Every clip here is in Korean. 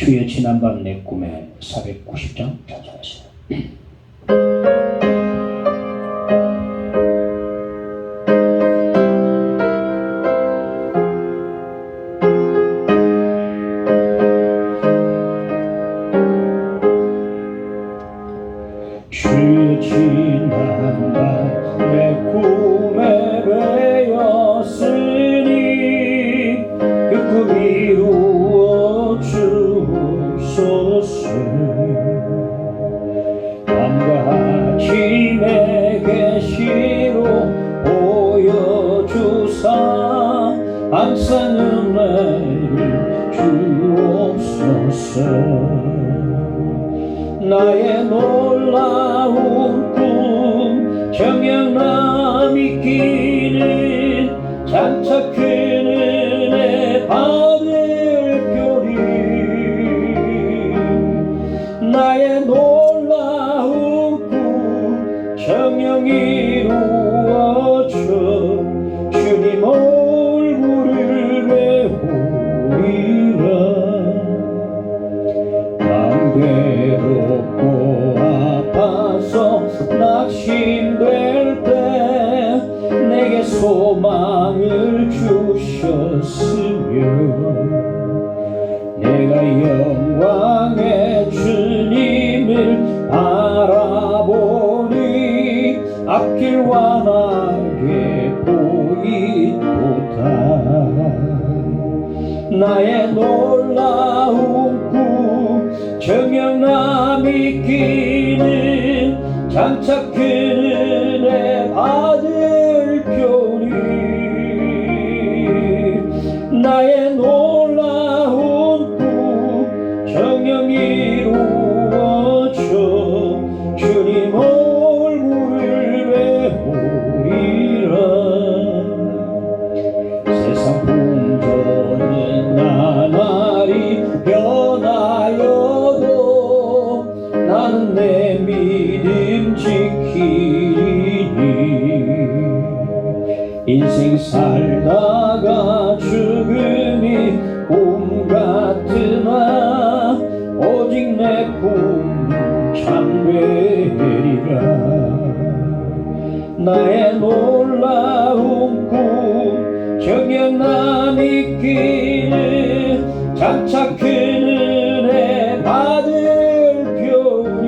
주의 지난밤 내 꿈에 490장 찬송하시다. 주의 지난밤 내 꿈에 배었으니 그 꿈 이루어 주옵소서. 밤과 아침의 계시로 보여주사 항상 은혜를 주옵소서. 나의 놀라운 꿈 정녕 믿기는 장차 큰 은혜 받을 표리. 나의 놀라운 꿈 정녕 이루어져 주님 얼굴을 배우리라. 괴롭고 아파서 낙심될 때 내게 소망을 주셨으며 내가 영광의 주님을 바라보니 앞길 환하게 보이도다. 나의 놀라운 꿈 정녕 믿기는 장차 큰 은혜 받을 표리. 나의 놀라운 꿈 정녕 이루어져 주님 얼굴을 배우리라. 세상 풍조는 나날이 변하여도 나는 내 믿음 지키리니. 인생 살다가 죽음이 꿈 같으나 오직 내 꿈 참되리라. 나의 놀라운 꿈 정녕 믿기는 장차 큰 은혜 받을 표리.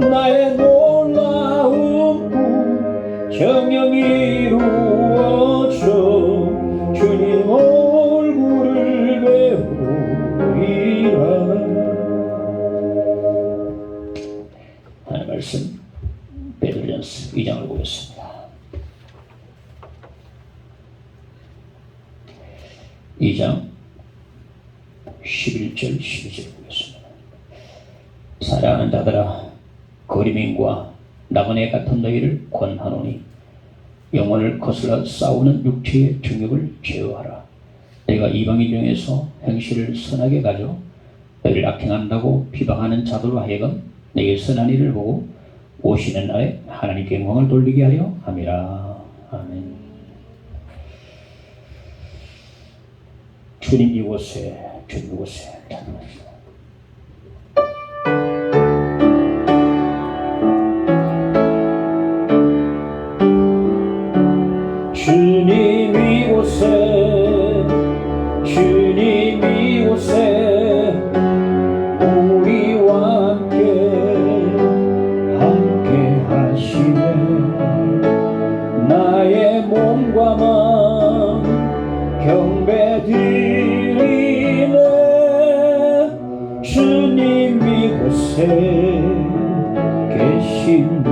나의 놀라운 꿈 정녕 이루어져 주님 얼굴을 배우리라. 하나님 말씀 베드로전서 2장을 보겠습니다. 2장 11절 12절 보겠습니다. 사랑하는 자들아, 거리민과 나그네 같은 너희를 권하노니 영혼을 거슬러 싸우는 육체의 정욕을 제어하라. 내가 이방인 중에서 행실을 선하게 가져 너희를 악행한다고 비방하는 자들로 하여금 내게 선한 일을 보고 오시는 날에 하나님께 영광을 돌리게 하려 함이라. 아멘. 주님 이곳에, 주님 이곳에 찬양합니다. 주님 이곳에, 주님 이곳에 우리와 함께 하시네. 나의 몸과 마음 경배 드리네. 주님 이곳에 계시네.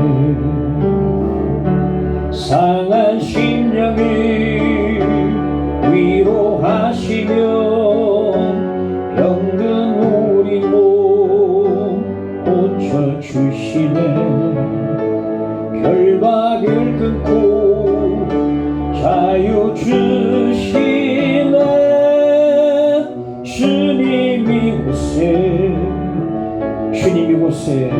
상한 심령을 위로하시며 병든 우리 몸 고쳐주시네. 결박을 끊고 자유 주시네. 주님 이곳에, 주님 이곳에,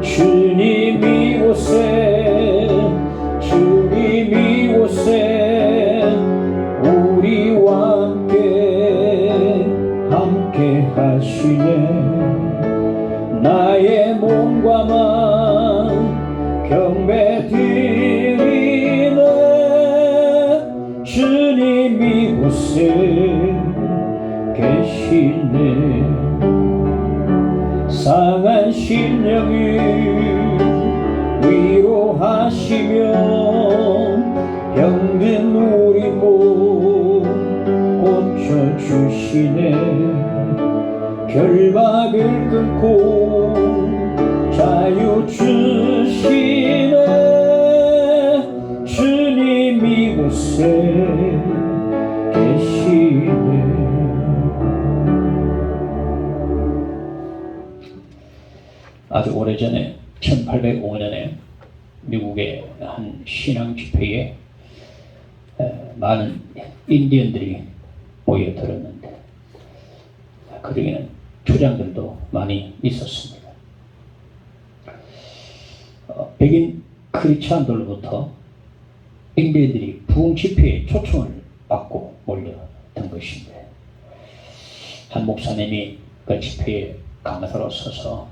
주님 이곳에, 주님 이곳에 우리와 함께 주시네. 나의 몸과 마음 경배 드리네. 주님이 이곳에 계시네. 상한 심령을 위로하시며 병든 우리 몸 고쳐주시네. 결박을 끊고 자유 주시네. 주님 이곳에 계시네. 아주 오래전에 1805년에 미국의 한 신앙 집회에 많은 인디언들이 모여들었는데 그 중에는 주장들도 많이 있었습니다. 백인 크리스찬들로부터 인디언들이 부흥 집회에 초청을 받고 몰려든 것인데 한 목사님이 그 집회에 강사로 서서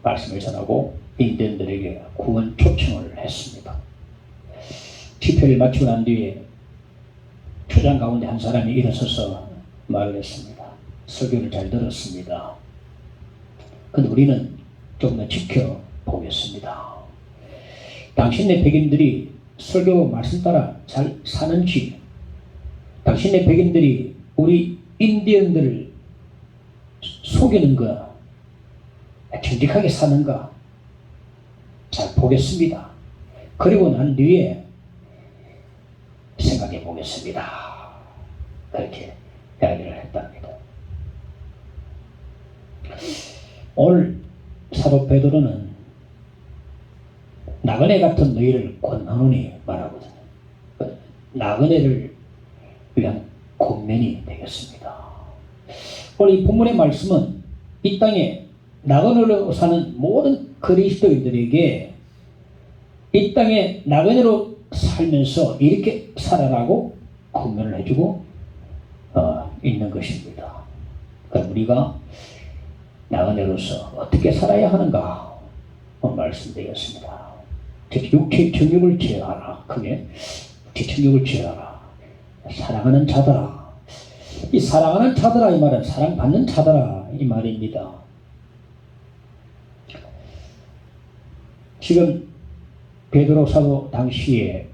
말씀을 전하고 인디언들에게 구원 초청을 했습니다. 집회를 마치고 난 뒤에 초장 가운데 한 사람이 일어서서 말을 했습니다. 설교를 잘 들었습니다. 근데 우리는 좀 더 지켜보겠습니다. 당신네 백인들이 설교 말씀 따라 잘 사는지, 당신네 백인들이 우리 인디언들을 속이는 거, 정직하게 사는가 잘 보겠습니다. 그리고 난 뒤에 생각해 보겠습니다. 그렇게 이야기를 했답니다. 오늘 사도 베드로는 나그네 같은 너희를 권하노니 말하거든요. 나그네를 위한 권면이 되겠습니다. 오늘 이 본문의 말씀은 이 땅에 나그네로 사는 모든 그리스도인들에게 이 땅에 나그네로 살면서 이렇게 살아라고 권면을 해주고 있는 것입니다. 그러니까 우리가 나그네로서 어떻게 살아야 하는가 말씀드리겠습니다. 육체의 정욕을 제어하라. 그게 육체의 정욕을 제어하라. 사랑하는 자들아. 이 사랑하는 자들아 이 말은 사랑받는 자들아 이 말입니다. 지금 베드로 사도 당시에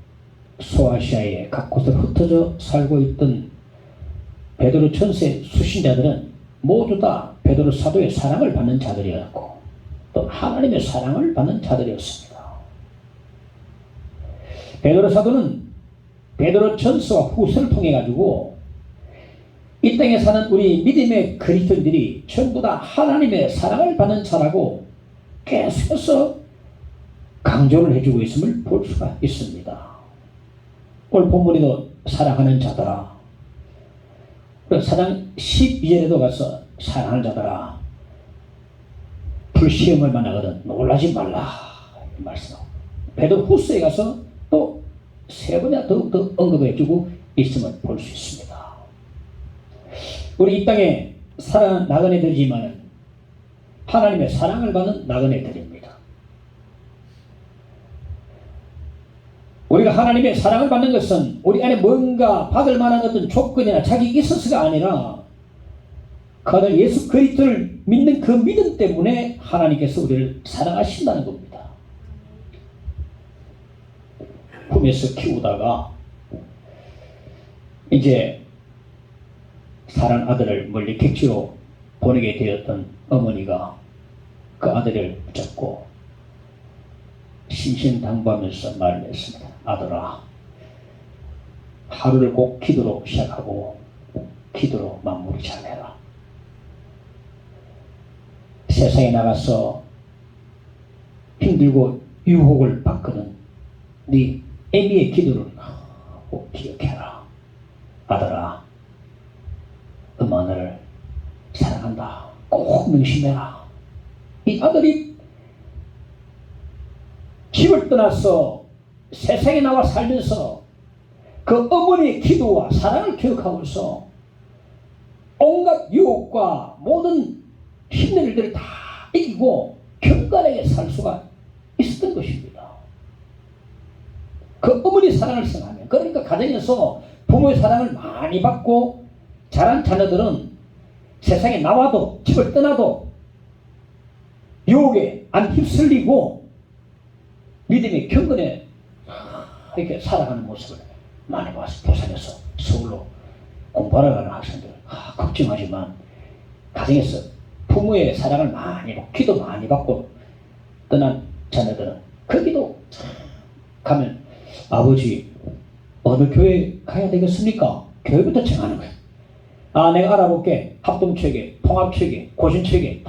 소아시아의 각 곳으로 흩어져 살고 있던 베드로 전세 수신자들은 모두 다 베드로 사도의 사랑을 받는 자들이었고 또 하나님의 사랑을 받는 자들이었습니다. 베드로 사도는 베드로 전서와 후서를 통해 가지고 이 땅에 사는 우리 믿음의 그리스도인들이 전부 다 하나님의 사랑을 받는 자라고 계속해서 강조를 해주고 있음을 볼 수가 있습니다. 오늘 본문에도 사랑하는 자들아, 사장 12절에도 가서 사랑하는 자들아, 불시험을 만나거든 놀라지 말라 이 말씀하고 베드로 후서에 가서 또 세 번이나 더욱더 언급해주고 있음을 볼 수 있습니다. 우리 이 땅에 살아난 나그네들이지만 하나님의 사랑을 받는 나그네들입니다. 우리가 하나님의 사랑을 받는 것은 우리 안에 뭔가 받을 만한 어떤 조건이나 자격이 있어서가 아니라 그 아들 예수 그리스도를 믿는 그 믿음 때문에 하나님께서 우리를 사랑하신다는 겁니다. 품에서 키우다가 이제 사랑하는 아들을 멀리 객지로 보내게 되었던 어머니가 그 아들을 붙잡고 신신당부하면서 말을 했습니다. 아들아, 하루를 꼭 기도로 시작하고 기도로 마무리 잘해라. 세상에 나가서 힘들고 유혹을 받거든 네 애미의 기도를 꼭 기억해라. 아들아, 엄마 너를 사랑한다. 꼭 명심해라. 이 아들이 집을 떠나서 세상에 나와 살면서 그 어머니의 기도와 사랑을 기억하고서 온갖 유혹과 모든 힘든 일들을 다 이기고 경건하게 살 수가 있었던 것입니다. 그 어머니 사랑을 생각하면, 그러니까 가정에서 부모의 사랑을 많이 받고 자란 자녀들은 세상에 나와도 집을 떠나도 유혹에 안 휩쓸리고 믿음의 경건에 이렇게 살아가는 모습을 많이 봤어요. 부산에서 서울로 공부하러 가는 학생들 걱정하지만 가정에서 부모의 사랑을 많이 받고 기도 많이 받고 떠난 자녀들은 거기도 가면 아버지 어느 교회 가야 되겠습니까? 교회부터 정하는 거예요. 아, 내가 알아볼게. 합동체계, 통합체계, 고신체계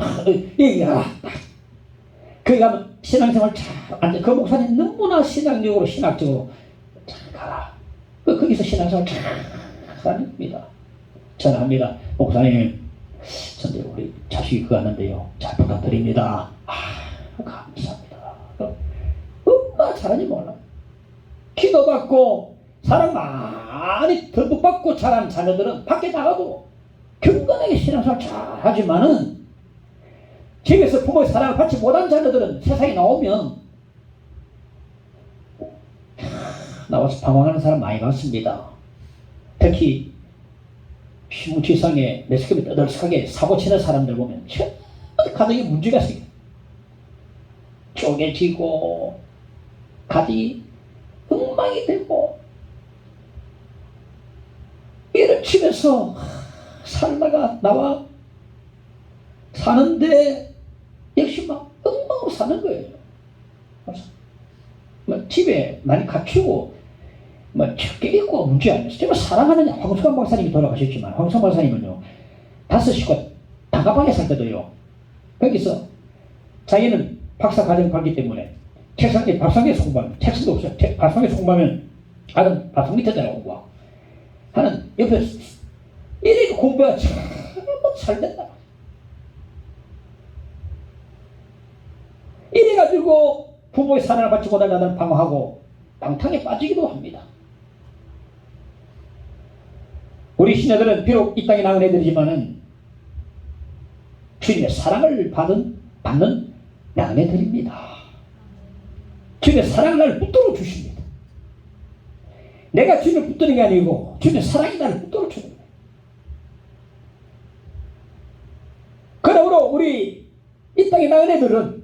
얘기하라. 거기 가면 신앙생활 잘 앉아. 그 목사님 너무나 신앙적으로 신학적으로 잘 가라. 거기서 신앙생활 잘 하랍니다. 전합니다. 목사님, 근데 우리 자식이 그거 하는데요. 잘 부탁드립니다. 감사합니다. 얼마나 잘하는지 몰라. 기도받고 사랑 많이 듬뿍 받고 자란 자녀들은 밖에 나가도 경건하게 신앙생활 잘 하지만은 집에서 부모의 사랑을 받지 못한 자녀들은 세상에 나오면 나와서 방황하는 사람 많이 봤습니다. 특히 신문지상에 매스컴에 떠들썩하게 사고치는 사람들 보면 가정에 문제가 생겨. 쪼개지고 가정이 엉망이 되고 이런 집에서 살다가 나와 사는데 역시 막 엉망으로 사는 거예요. 뭐 집에 많이 갖추고 뭐 적게 있고 문제 아니었어요. 정말 사랑하는 황성환 박사님이 돌아가셨지만 황성환 박사님은요 5식구 다가방에 살 때도요 거기서 자기는 박사 과정 갔기 때문에 책상에 밥상에서 공부하면 책상도 없어요. 밥상에서 공부하면 아들 밥상 밑에 내려오고 하는 옆에 이렇게 공부가 참 잘 된다. 이래가지고 부모의 사랑을 받지 못한 자들은 방황하고 방탕에 빠지기도 합니다. 우리 신자들은 비록 이 땅에 낳은 애들이지만은 주님의 사랑을 받는 낳은 애들입니다. 주님의 사랑을 나를 붙들어 주십니다. 내가 주님을 붙드는 게 아니고 주님의 사랑이 나를 붙들어 주는 거예요. 그러므로 우리 이 땅에 낳은 애들은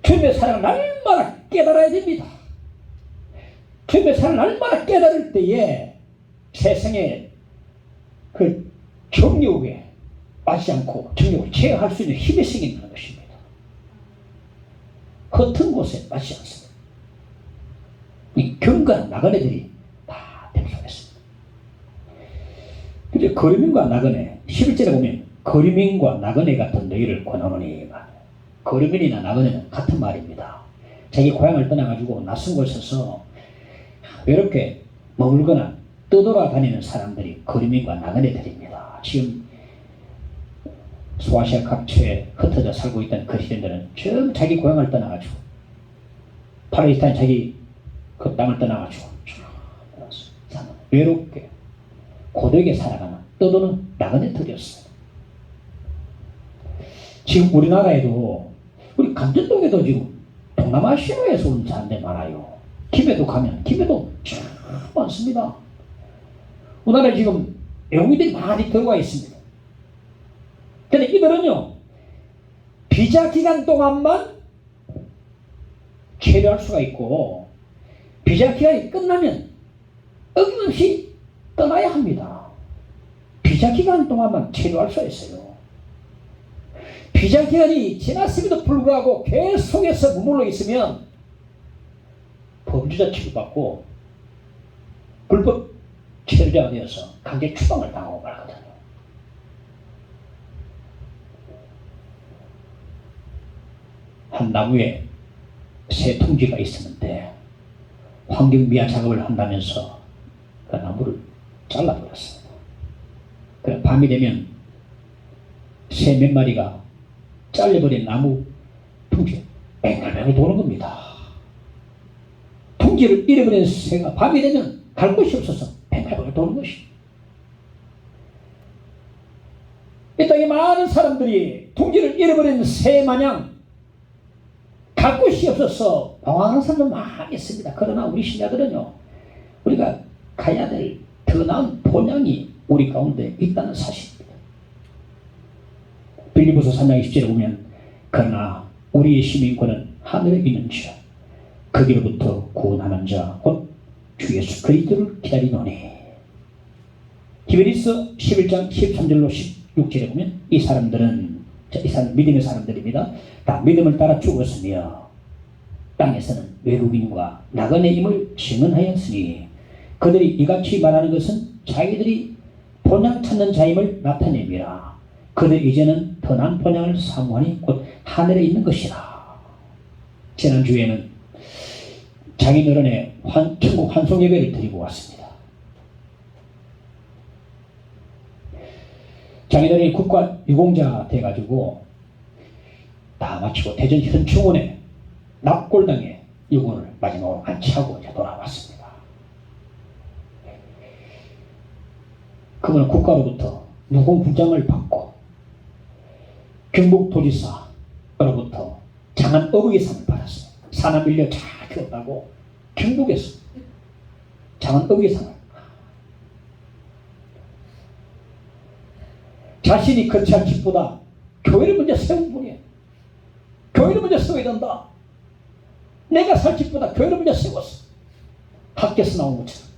주님의 사랑을 날마다 깨달아야 됩니다. 주님의 사랑을 날마다 깨달을 때에 세상에 그 정욕에 빠지지 않고 정욕을 제어할 수 있는 힘이 생기는 것입니다. 겉은 곳에 빠지지 않습니다. 이 경건한 나그네들이 다 대표했습니다. 이제 거류민과 나그네 11절에 보면 거류민과 나그네 같은 너희를 권하노니 거류민이나 나그네는 같은 말입니다. 자기 고향을 떠나가지고 낯선 곳에서 외롭게 머물거나 떠돌아다니는 사람들이 거류민과 나그네들입니다. 지금 소아시아 각처에 흩어져 살고 있던 그리스도인들은 전부 자기 고향을 떠나가지고 팔레스타인 자기 그 땅을 떠나가지고 외롭게 고독하게 살아가는 떠도는 나그네들이었어요. 지금 우리나라에도 우리 감전동에도 지금 동남아시아에서 온 사람들 많아요. 김해도 가면 김해도 참 많습니다. 우리나라에 지금 외국인들이 많이 들어와 있습니다. 근데 이들은요 비자 기간 동안만 체류할 수가 있고 비자 기간이 끝나면 어김없이 떠나야 합니다. 비자 기간 동안만 체류할 수 있어요. 비자 기간이 지났음에도 불구하고 계속해서 머물러 있으면 범죄자 취급받고 불법 체류자가 되어서 강제 추방을 당하고 말거든요. 한 나무에 새 둥지가 있었는데 환경미화 작업을 한다면서 그 나무를 잘라버렸습니다. 그래 밤이 되면 새 몇 마리가 잘려버린 나무 둥지에 뱅글뱅글 도는 겁니다. 둥지를 잃어버린 새가 밤이 되면 갈 곳이 없어서 뱅글뱅글 도는 것이. 이 땅에 많은 사람들이 둥지를 잃어버린 새 마냥 갈 곳이 없어서 방황하는 사람도 많이 있습니다. 그러나 우리 신자들은요, 우리가 가야 될 더 나은 본향이 우리 가운데 있다는 사실입니다. 빌립보서 3장 20절에 보면 그러나 우리의 시민권은 하늘에 있는지라 거기로부터 구원하는 자 곧 주 예수 그리스도를 기다리노니. 히브리서 11장 13절로 16절에 보면 이 사람들은 믿음의 사람들입니다. 다 믿음을 따라 죽었으며 땅에서는 외국인과 나그네임을 증언하였으니 그들이 이같이 말하는 것은 자기들이 본향 찾는 자임을 나타냅니다. 그들 이제는 더 나은 본향을 사모하니 곧 하늘에 있는 것이라. 지난주에는 장인어른의 천국 환송 예배를 드리고 왔습니다. 장인어른이 국가 유공자 돼가지고 다 마치고 대전 현충원에 납골당에 유골을 마지막으로 안치하고 이제 돌아왔습니다. 그분은 국가로부터 유공부장을 받고 경북도지사로부터 장안 어부의상을 받았어요. 사람 밀려 잘 키웠다고 경북에서 장안 어부의상을. 자신이 거치한 집보다 교회를 먼저 세운 분이에요. 교회를 먼저 세워야 된다. 내가 살 집보다 교회를 먼저 세웠어. 학교에서 나온 것처럼.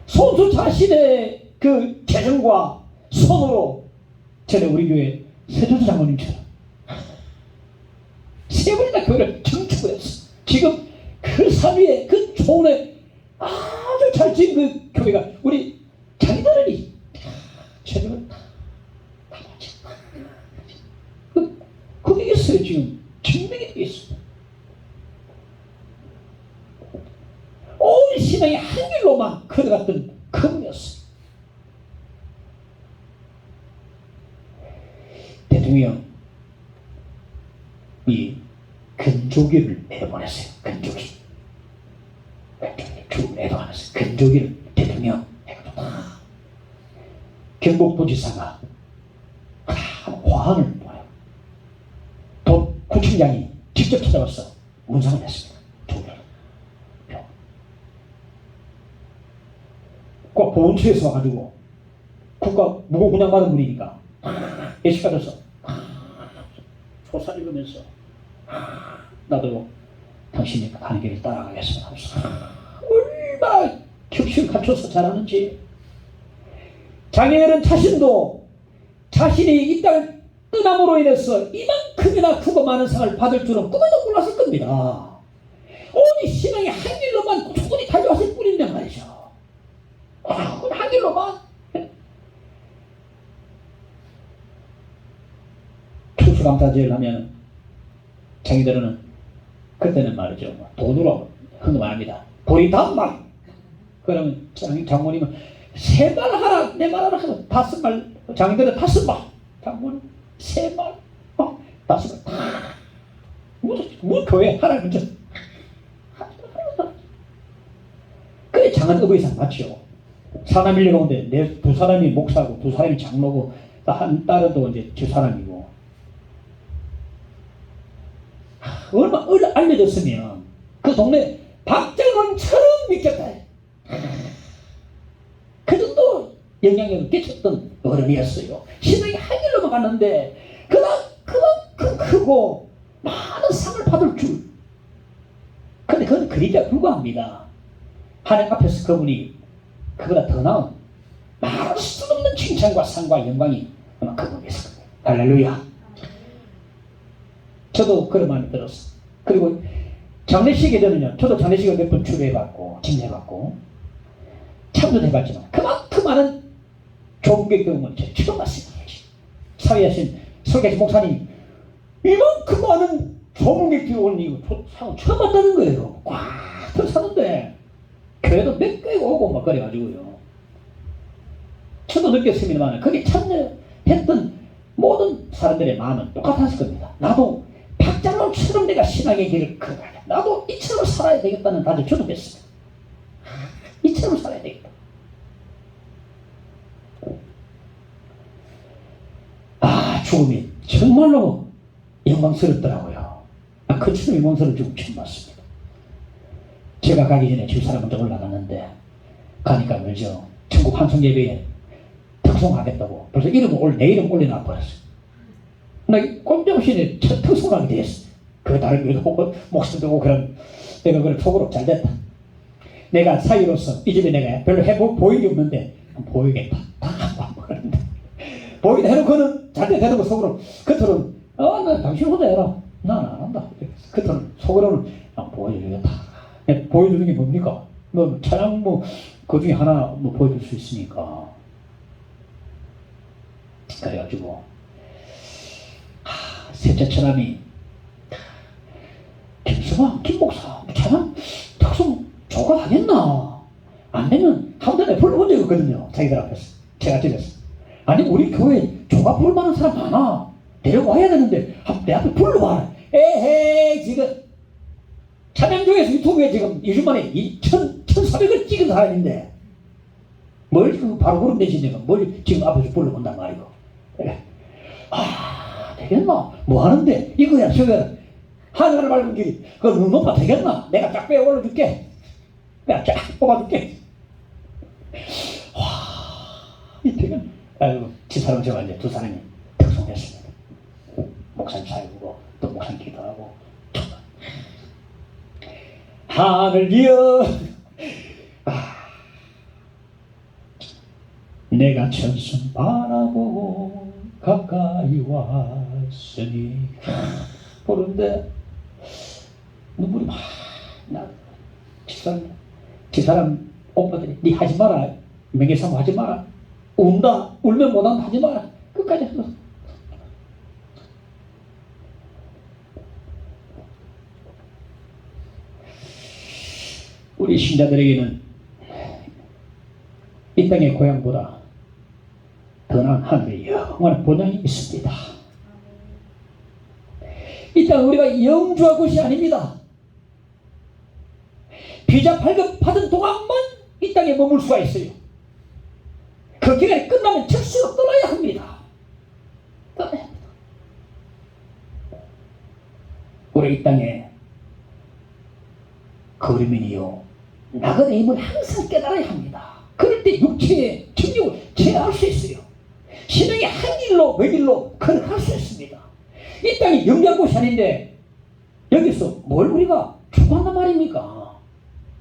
손수 자신의 그 재정과 손으로 전에 우리 교회 세조수 장모님처럼 세 번이나 교회를 증축했어. 지금 그 산 위에 그 좋은 아주 잘 지은 그 교회가 우리 자기들이 재정을 다 맞지. 그게 있어요. 지금 증명이 되어 있어요. 온 신앙이 한 길로만 걸어갔던 그분이었어요. 대통령이 근조기를 내보냈어요. 근조기 쭉 내도하면서 근조기를 대통령 경북도지사가 화환을 보내요. 구청장이 직접 찾아와서 문상을 냈습니다. 보훈처에서 와가지고 국가 무고 분양받은 분이니까 예식받아서 소사 읽으면서 나도 당신이 가는 길을 따라가겠습니다 하면서 얼마나 격식을 갖춰서 잘하는지. 장애인은 자신도 자신이 이 땅을 떠남으로 인해서 이만큼이나 크고 많은 상을 받을 줄은 꿈에도 몰랐을 겁니다. 오직 신앙이 한 길로만 꾸준히 달려왔을 뿐인데 말이죠. 한 길로만. 추수감사제를 하면 장인들은 그때는 말이죠, 돈으로 헌금합니다. 보리단말. 그러면 장모님은 세 말 하라, 내 말 하라 하면 5말. 장인들은 5말. 장모님 3말, 5말. 뭐 교회 하라 그러죠. 그래 장안 어버이상 맞죠. 사람 일리 가운데 두 사람이 목사고 두 사람이 장로고 한 딸은 또 이제 두 사람이고. 얼마 알려졌으면 그 동네 박정원처럼 믿겠다. 그 정도 영향력을 끼쳤던 어른이었어요. 신앙이 한 길로만 갔는데 그만큼 크고 많은 상을 받을 줄. 근데 그건 그림자에 불과합니다. 하나님 앞에서 그분이 그보다 더 나은 말할 수 없는 칭찬과 상과 영광이 아마 그분이 있을 겁니다. 할렐루야. 저도 그런 마음이 들었어. 그리고 장례식에 되면요, 저도 장례식을 몇 번 주례해봤고 집례해봤고 참전해봤지만 그만큼 많은 조국의 경우는 제가 처음 봤습니다. 사회하신 설계하신 목사님 이만큼 많은 조국의 온 이거 상을 처음 봤다는 거예요. 꽉 사는데 교회도 몇 개 오고 막 그래가지고요. 저도 느꼈습니다만 거기 참여했던 모든 사람들의 마음은 똑같았을 겁니다. 나도 박장로처럼 내가 신앙의 길을 걸어가야, 나도 이처럼 살아야 되겠다는 다짐 저도 했습니다. 이처럼 살아야 되겠다. 죽음이 정말로 영광스럽더라고요. 그처럼 영광스러운 죽음 처음 봤습니다. 제가 가기 전에 집사람 먼저 올라갔는데 가니까 말이죠. 천국 환송 예배에 특송하겠다고 벌써 내 이름 올려놔 버렸어요. 나 꼼짝없이 첫 특송하게 됐어. 그 다른 교회도 목숨도 오고 그런 내가 그래 속으로 잘 됐다. 내가 사위로서 이 집에 내가 별로 보이기 없는데 보이겠다. 다 한번 그러는데 보이다 해놓고는 잘돼 해놓고 속으로 겉으로는 나 당신 혼자 해라. 나는 안 한다. 겉으로는 속으로는 보여주겠다. 보여주는 게 뭡니까? 뭐 찬양 그 중에 하나 보여줄 수 있으니까. 그래가지고 셋째 처남이 김목사 찬양 특송 조가 하겠나? 안 되면 한 번에 불러본 적이 없거든요. 자기들 앞에서 제가 집에서 아니 우리 교회 조가 부를 만한 사람 많아. 데려와야 되는데 내 앞에 불러봐라. 에헤이 지금 찬양조에서 유튜브에 지금 2주 만에 1,400을 찍은 사람인데 뭘 바로 그런 대신에 뭘 지금 앞에서 불러본단 말이고. 되겠나? 뭐 하는데 이거야 저거야 하늘을 밟은 길이 그거 눈 높아 되겠나? 내가 쫙 빼어 올려줄게. 내가 쫙 뽑아줄게. 이 되겠나? 아이고 집사람 제가 이제 두 사람이 특송했습니다. 목사님 사이고 또 목사님 기도하고 하늘이여 내가 천순 바라보고 가까이 왔으니 보는데 눈물이 막 나. 집사람 오빠들이 니 하지 마라. 명예사모 하지 마라. 운다. 울면 못한다 하지 마라. 끝까지 했어. 우리 신자들에게는 이 땅의 고향보다 더 나은 하늘의 영원한 본향이 있습니다. 이 땅은 우리가 영주할 곳이 아닙니다. 비자 발급 받은 동안만 이 땅에 머물 수가 있어요. 그 기간이 끝나면 즉시로 떠나야 합니다. 떠나야 합니다. 우리 이 땅에 거류민이요 나그네 힘을 항상 깨달아야 합니다. 그럴 때 육체의 정욕을 제어할 수 있어요. 신앙의 한 길로 외길로 걸어갈 수 있습니다. 이 땅이 영리한 곳이 아닌데 여기서 뭘 우리가 추구한단 말입니까?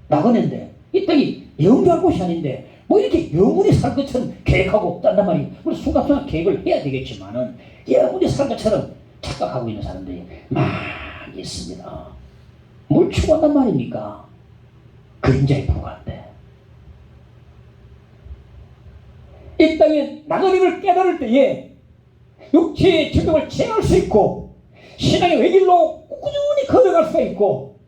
나그네인데 이 땅이 영리한 곳이 아닌데 뭐 이렇게 영원히 살 것처럼 계획하고 딴단 말이에요. 우리 순간순간 계획을 해야 되겠지만은 영원히 살 것처럼 착각하고 있는 사람들이 많이 있습니다. 뭘 추구한단 말입니까? 그림자에 불과한데 이 땅에 나그네를 깨달을 때에 육체의 정욕을 제어할 수 있고 신앙의 외길로 꾸준히 걸어갈 수가 있고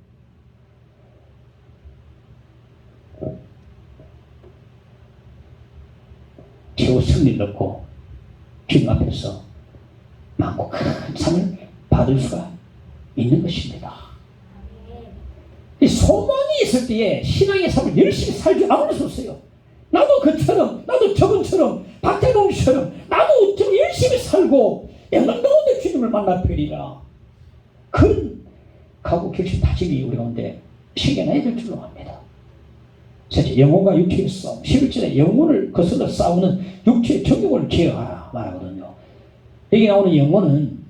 최후 승리를 얻고 주님 앞에서 많고 큰 상을 받을 수가 있는 것입니다. 이 소망이 있을 때에 신앙의 삶을 열심히 살지 않을 수 없어요. 나도 그처럼 나도 저분처럼 박재동처럼 나도 좀 열심히 살고 영광 가운데 주님을 만나 뵈리라. 그런 각오 결심 다짐이 우리 가운데 생겨나야 될 줄로 압니다. 셋째, 영혼과 육체의 싸움. 11절에 영혼을 거슬러 싸우는 육체의 정욕을 제어하라 말하거든요. 여기 나오는 영혼은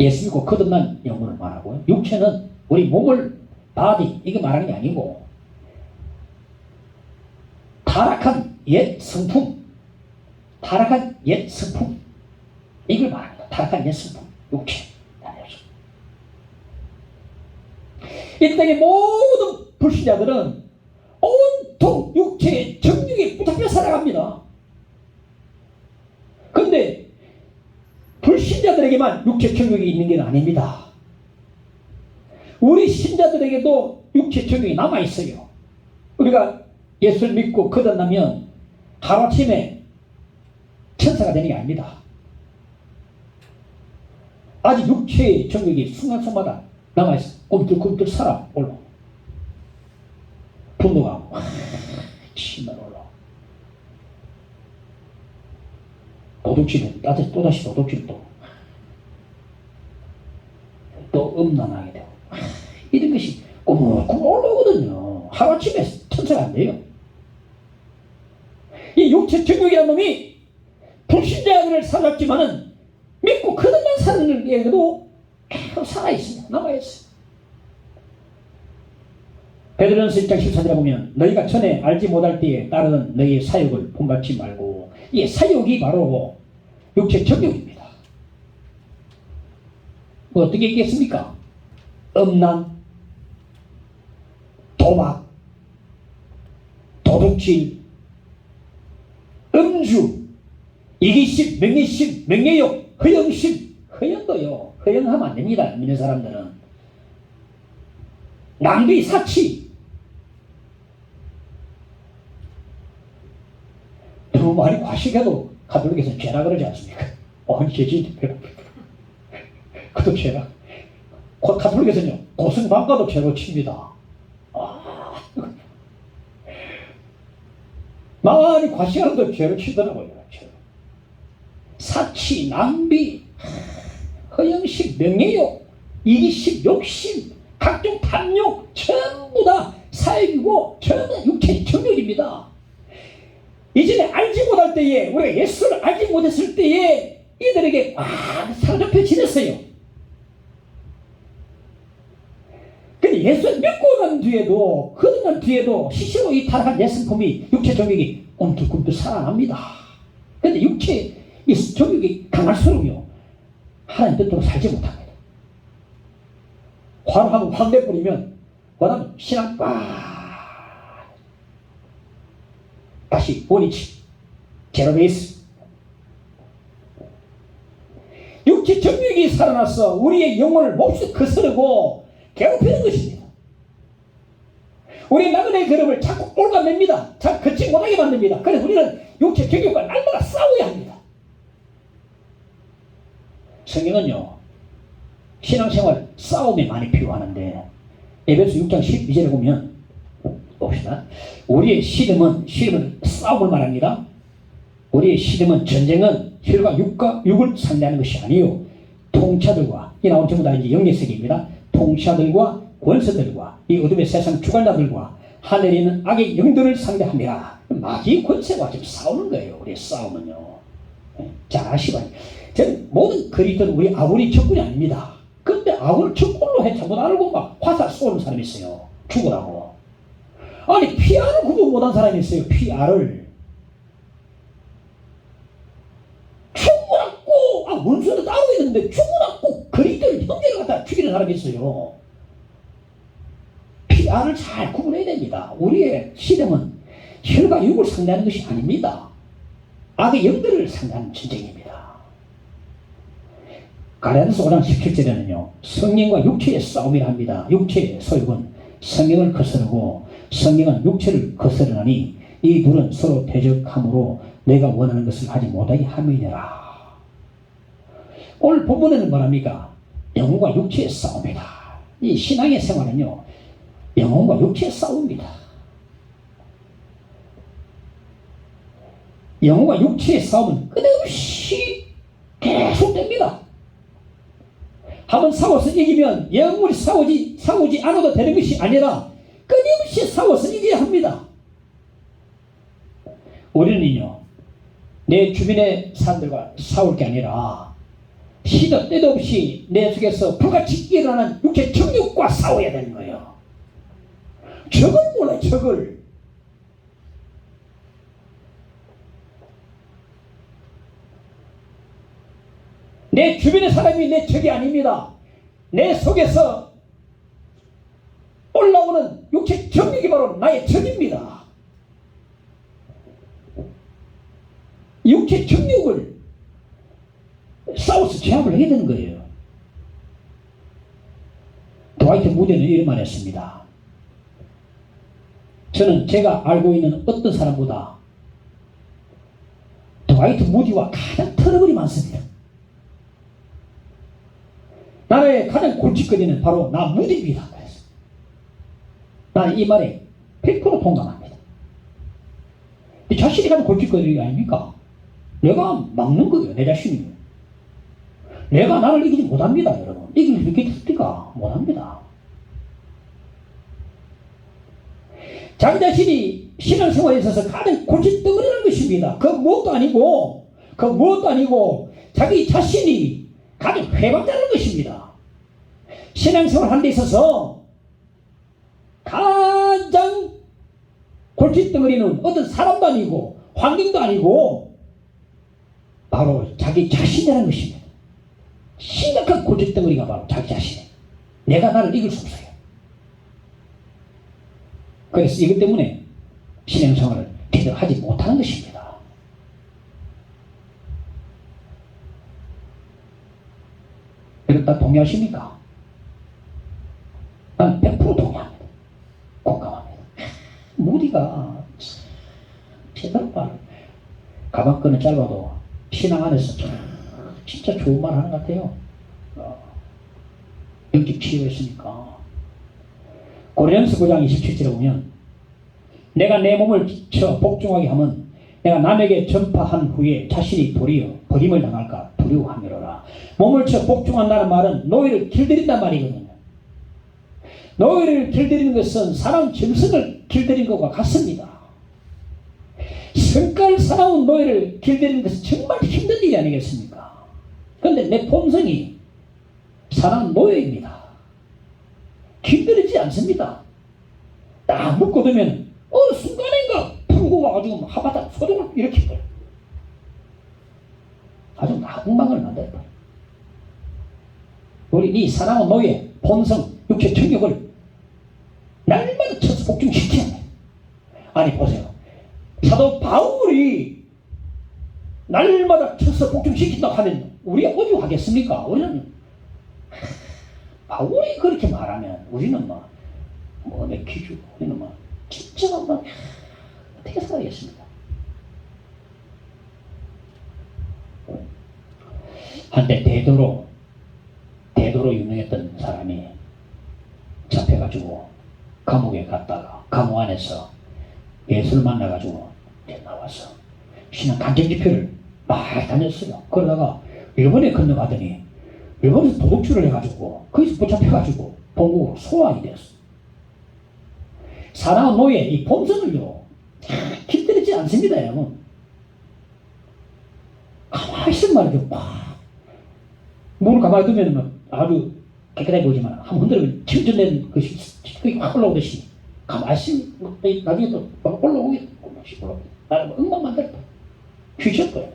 예수 믿고 거듭난 영혼을 말하고요. 육체는 우리 몸을 바디 이게 말하는 게 아니고 타락한 옛 성품 이걸 말합니다. 타락한 옛 성품 육체. 이 땅의 모든 불신자들은 온통 육체의 정욕에 붙잡혀 살아갑니다. 그런데 불신자들에게만 육체 정욕이 있는 게 아닙니다. 우리 신자들에게도 육체 정욕이 남아있어요. 우리가 예수를 믿고 거듭나면 하루아침에 천사가 되는 게 아닙니다. 아직 육체의 정욕이 순간순간마다 남아있어. 꿈틀꿈틀 살아 올라. 분노가 치면 올라. 도둑질은 또다시 도둑질 또 음란하게 되고 이런 것이 꾸물꾸물 올라오거든요. 하루아침에 천사가 안 돼요. 이 육체 정욕이라는 놈이 불신자들을 사잡지만은 믿고 그들만 사는 게도 계속 살아있습니다. 남아있어요. 베드로전서 1장 14절에 보면 너희가 전에 알지 못할 때에 따르던 너희의 사욕을 본받지 말고, 이 사욕이 바로 육체 정욕입니다. 뭐 어떻게 있겠습니까? 음란, 도박, 도둑질, 음주, 이기심, 명예심, 명예욕, 허영심, 허영도요. 허영하면 안 됩니다. 믿는 사람들은. 낭비, 사치. 너무 많이 과식해도 가톨릭에서 죄라 그러지 않습니까? 아니, 죄지. 그것도 죄라. 가톨릭에서는요, 고승방가도 죄로 칩니다. 많이 과시하는도 죄로 치더라고요. 사치, 낭비, 허영심, 명예욕, 이기심, 욕심, 각종 탐욕, 전부 다 사욕이고 전부 다 육체의 정욕입니다. 이전에 알지 못할 때에, 우리가 예수를 알지 못했을 때에 이들에게 사로잡혀 지냈어요. 근데 예수를 믿고 난 뒤에도, 그러고 난 뒤에도 시시로 이 타락한 옛성품이, 육체 정욕이 꿈틀꿈틀 살아납니다. 근데 육체 이 정욕이 강할수록요, 하나님 뜻대로 살지 못합니다. 화를 확 내버리면 원하면 신앙 다시 원위치 제로 베이스. 육체 정욕이 살아나서 우리의 영혼을 몹시 거스르고 괴롭히는 것입니다. 우리 나그네의 걸음을 자꾸 올가맵니다. 자꾸 걷지 못하게 만듭니다. 그래서 우리는 육체 정욕과 날마다 싸워야 합니다. 성경은요, 신앙생활 싸움이 많이 필요하는데, 에베소 6장 12절에 보면, 봅시다. 우리의 씨름은 싸움을 말합니다. 우리의 씨름은, 전쟁은 혈과 육을 상대하는 것이 아니요, 통치자들과, 이 나온 전부 다 이제 영의 세계입니다. 통치자들과 권세들과 이 어둠의 세상 주관자들과 하늘에 있는 악의 영들을 상대합니다. 마귀의 권세와 지금 싸우는 거예요. 우리의 싸움은요. 잘 아시고, 저는 모든 그리스도는 우리 아군이 적군이 아닙니다. 근데 아군을 적군으로 해 잘못 알고 막 화살 쏘는 사람이 있어요. 죽으라고. 아니, PR을 구분 못한 사람이 있어요. PR을. 죽으라고, 문수도 따로 있는데 죽으라고 그리스도를 형제를 갖다 죽이는 사람이 있어요. PR을 잘 구분해야 됩니다. 우리의 시름은 혈과 육을 상대하는 것이 아닙니다. 악의 영들을 상대하는 전쟁입니다. 갈라디아서 5장 17절에는요, 성령과 육체의 싸움이라 합니다. 육체의 소욕은 성령을 거스르고 성령은 육체를 거스르나니 이 둘은 서로 대적함으로 내가 원하는 것을 하지 못하게 함이니라. 오늘 본문에는 뭐랍니까? 영혼과 육체의 싸움이다. 이 신앙의 생활은요, 영혼과 육체의 싸움입니다. 영혼과 육체의 싸움은 끝없이 계속됩니다. 한번 싸워서 이기면 영원히 싸우지 않아도 되는 것이 아니라 끊임없이 싸워서 이겨야 합니다. 우리는요, 내 주변의 사람들과 싸울 게 아니라 시도 때도 없이 내 속에서 불같이 일어나는 육체 정욕과 싸워야 되는 거예요. 적을 몰라요, 적을. 내 주변의 사람이 내 적이 아닙니다. 내 속에서 올라오는 육체 정욕이 바로 나의 적입니다. 육체 정욕을 싸워서 제압을 해야 되는 거예요. 드와이트 무디는 이런 말 했습니다. 저는 제가 알고 있는 어떤 사람보다 드와이트 무디와 가장 트러블이 많습니다. 나의 가장 골칫거리는 바로 나 무디입니다. 나는 이 말에 100% 동감합니다. 이 자신이 가장 골칫거리가 아닙니까? 내가 막는 거예요. 내 자신이. 내가 나를 이기지 못합니다. 여러분. 이길 수 있겠습니까? 못합니다. 자기 자신이 신앙생활에 있어서 가장 골칫덩어리라는 것입니다. 그 무엇도 아니고 자기 자신이 가장 회방자라는 것입니다. 신앙생활 하는 데 있어서 가장 골칫덩어리는 어떤 사람도 아니고 환경도 아니고 바로 자기 자신이라는 것입니다. 심각한 골칫덩어리가 바로 자기 자신이에요. 내가 나를 이길 수 없어요. 그래서 이것 때문에 신앙생활을 제대로 하지 못하는 것입니다. 여러분 다 동의하십니까? 난 100% 동의합니다. 공감합니다. 무디가 제대로 말 가방끈은 짧아도 신앙 안에서 진짜 좋은 말 하는 것 같아요. 영적 치유가 있으니까. 고린도서 9장 27절에 보면 내가 내 몸을 쳐 복종하게 하면 내가 남에게 전파한 후에 자신이 도리어 버림을 당할까 두려워하미로라. 몸을 쳐 복종한다는 말은 노예를 길들인단 말이거든요. 노예를 길들이는 것은 사람 짐승을 길들이는 것과 같습니다. 성깔 사나운 노예를 길들이는 것은 정말 힘든 일이 아니겠습니까? 그런데 내 본성이 사나운 노예입니다. 길들이지 않습니다. 딱 묶어두면 어느 순간인가 풀고 와가지고 하바다 소동을 일으켜버려. 아주 엉망을 만들어버려. 우리 이 사나운 노예 본성 육체 청력을 날마다 쳐서 복종시켜야 돼. 아니 보세요. 사도 바울이 날마다 쳐서 복종시킨다고 하면 우리가 오죽하겠습니까? 우리는 바울이 그렇게 말하면 우리는 내키주 우리는 진짜 어떻게 살아야겠습니까? 한때 대도로 유명했던 사람이 잡혀가지고 감옥에 갔다가 감옥 안에서 예수를 만나가지고 나와서 신앙 간증집회를 많이 다녔어요. 그러다가 일본에 건너가더니 일본에서 도둑질을 해가지고 거기서 붙잡혀가지고 본국으로 소환이 됐어. 사나운 노예 이 본성을요 길들이지 않습니다. 여러분. 가만히 있으면 말이죠. 물을 가만히 두면 아주 깨끗해 보이지만 한번 흔들면 침전된 것이 확 올라오듯이 가만히 있으면 나중에 또 막 올라오게 나는 엉망 만들었다. 휘쳤어요.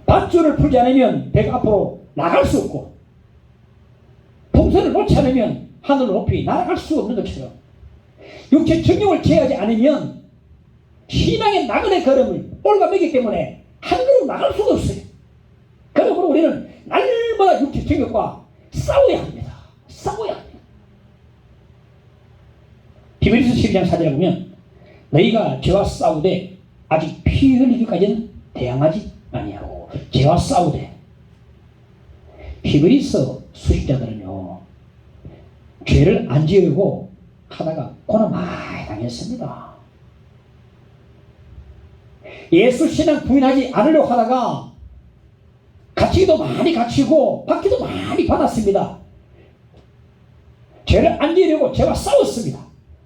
밧줄을 풀지 않으면 배가 앞으로 나갈 수 없고 동선을 놓지 않으면 하늘을 높이 날아갈 수 없는 것처럼 육체 정욕을 제어하지 않으면 신앙의 나그네 걸음을 올가매기 때문에 한 걸음 나갈 수가 없어요. 그러므로 우리는 날마다 육체 정욕과 싸워야 합니다. 싸워야 합니다. 히브리서 12장 4절에 보면 너희가 죄와 싸우되 아직 피 흘리기까지는 대항하지 아니하고 죄와 싸우되 히브리서 수식자들은요 죄를 안 지으려고 하다가 고난 많이 당했습니다. 예수 신앙 부인하지 않으려고 하다가 갇히기도 많이 갇히고 받기도 많이 받았습니다. 죄를 안 지으려고 죄와 싸웠습니다.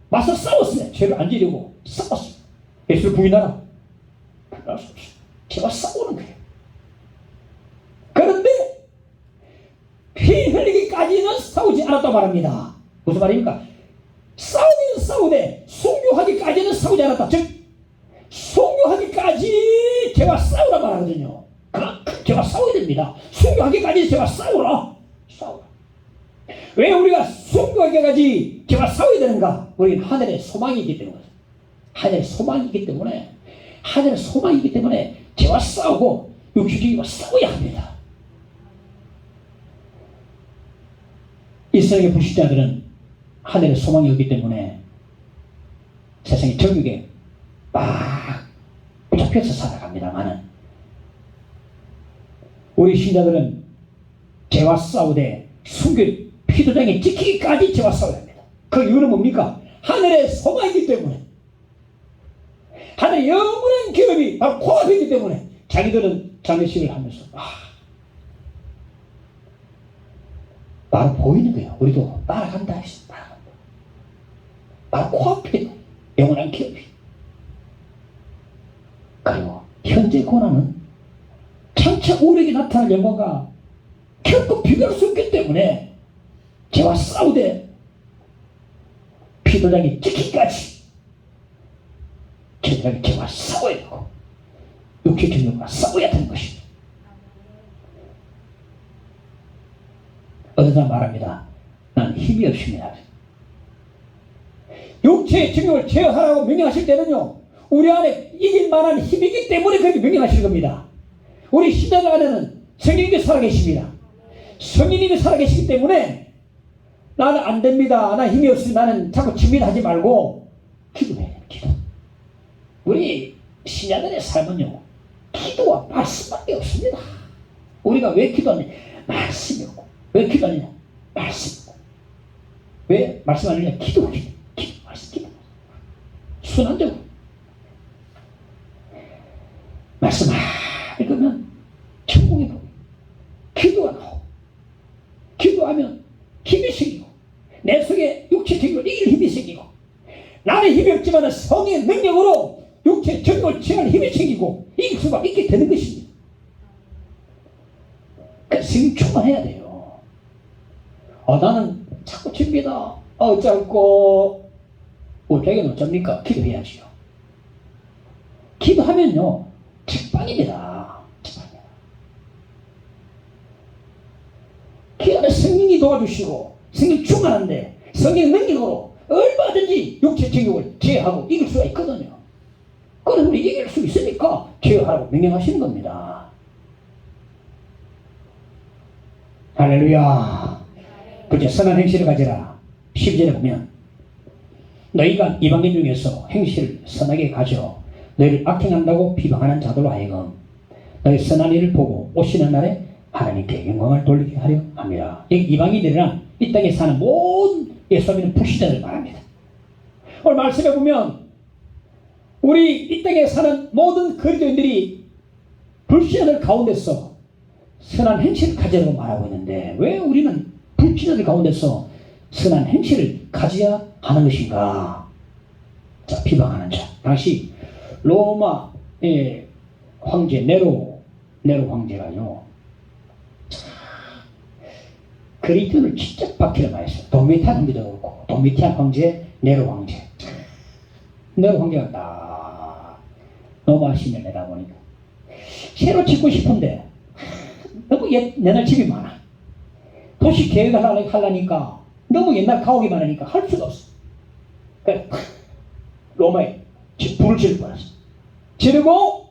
맞서 싸웠습니다. 죄를 안 지으려고 싸웠습니다. 예수를 부인하라. 그럴 수 없어요. 죄와 싸우는 거예요. 그런데 피 흘리기까지는 싸우지 않았단 말합니다. 무슨 말입니까? 싸우기는 싸우되 순교하기까지는 싸우지 않았다. 즉 순교하기까지 죄와 싸우라 말하거든요. 죄와 싸워야 됩니다. 순교하기까지 죄와 싸우라. 왜 우리가 순교하기까지 죄와 싸워야 되는가? 우리는 하늘의 소망이 있기 때문에 하늘의 소망이 있기 때문에 죄와 싸우고 육체적이와 싸워야 합니다. 이스라엘의 불신자들은 하늘의 소망이 없기 때문에 세상의 정욕에 막 붙잡혀서 살아갑니다만은 우리 신자들은 죄와 싸우되 순교 피도장에 찍히기까지 죄와 싸워야 합니다. 그 이유는 뭡니까? 하늘의 소망이기 때문에 하늘의 영원한 기업이 바로 코앞에 있기 때문에 자기들은 장례식을 하면서 바로 보이는 거예요. 우리도 따라간다 했어. 따라간다. 바로 코앞에 영원한 기업이. 그리고 현재 고난은 장차 우리에게 나타날 영광과 결코 비교할 수 없기 때문에 죄와 싸우되 피도장이 찍히기까지 저들에게 죄와 싸워야 되고 육체 정욕과 싸워야 되는 것입니다. 어떤 사람 말합니다. 난 힘이 없습니다. 육체의 정욕을 제어하라고 명령하실 때는요, 우리 안에 이길 만한 힘이기 때문에 그렇게 명령하시는 겁니다. 우리 신자들 안에는 성령님이 살아계십니다. 성령님이 살아계시기 때문에 나는 안 됩니다. 나 힘이 없으니 나는 자꾸 진미하지 말고 기도해야 돼요. 기도. 우리 신자들의 삶은요, 기도와 말씀밖에 없습니다. 우리가 왜 기도하느냐? 말씀이 없고. 왜 기도하느냐? 말씀이 없고. 왜 말씀하느냐? 기도하기. 기도, 말씀, 기도. 순환적으로. 말씀 읽으면 천국이 보고, 기도가 나오고, 기도하면 힘이 생기고, 내 속에 육체 정욕을 이길 힘이 생기고, 나는 힘이 없지만 성의 능력으로 육체 정욕을 취할 힘이 생기고 이길 수가 있게 되는 것입니다. 그래서 성령 충만해야 돼요. 나는 자꾸 집니다. 짧고 우리에게는 어쩝니까? 기도해야지요. 기도하면요 직방입니다. 직방입니다. 기도하면 성령이 도와주시고 성령 충만한데 성령 능력으로 얼마든지 육체 정욕을 제어하고 이길 수가 있거든요. 그래서 우리 이길 수 있으니까 제어하라고 명령하시는 겁니다. 할렐루야. 그렇죠. 선한 행실을 가지라. 12절에 보면 너희가 이방인 중에서 행실을 선하게 가져 너희를 악행한다고 비방하는 자들로 하여금 너희 선한 일을 보고 오시는 날에 하나님께 영광을 돌리게 하려 합니다. 이방인들이란 이 땅에 사는 모든 예수 믿는 불신자들을 말합니다. 오늘 말씀해 보면 우리 이 땅에 사는 모든 그리스도인들이 불신자들 가운데서 선한 행실을 가지라고 말하고 있는데 왜 우리는 불신자들 가운데서 선한 행실을 가져야 하는 것인가? 자, 비방하는 자. 당시 로마의 황제 네로 황제가요, 그리스도인을 진짜 박해를 많이 했어요. 도미티안 황제도 그렇고, 도미티안 황제, 네로 황제. 네로 황제가 딱 로마 시민을 내다보니까 새로 짓고 싶은데 너무 옛날 집이 많아. 도시 계획을 하려니까 너무 옛날 가옥이 많으니까 할 수가 없어. 그래서 로마에 불을 지를 뻔했어. 지르고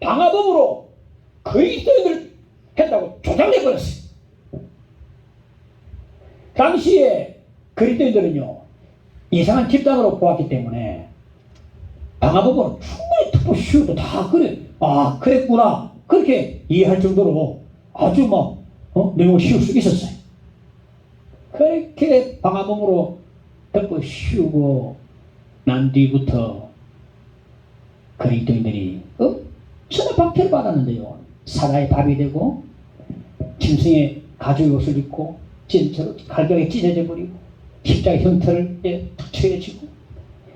방화범으로 그리스도인들을 했다고 조장내버렸어요. 당시에 그리스도인들은요 이상한 집단으로 보았기 때문에 방화범으로 충분히 특보 쉬워도 다 그래. 그랬구나. 그렇게 이해할 정도로 아주 내용을 씌울 수 있었어요. 그렇게 방화범으로 덮어 씌우고 난 뒤부터 그리스도인들이 엄청난 박해를 받았는데요. 사자의 밥이 되고 짐승의 가죽 옷을 입고 진짜로 갈병에 찢어져 버리고 십자가 형태를 탁 처해지고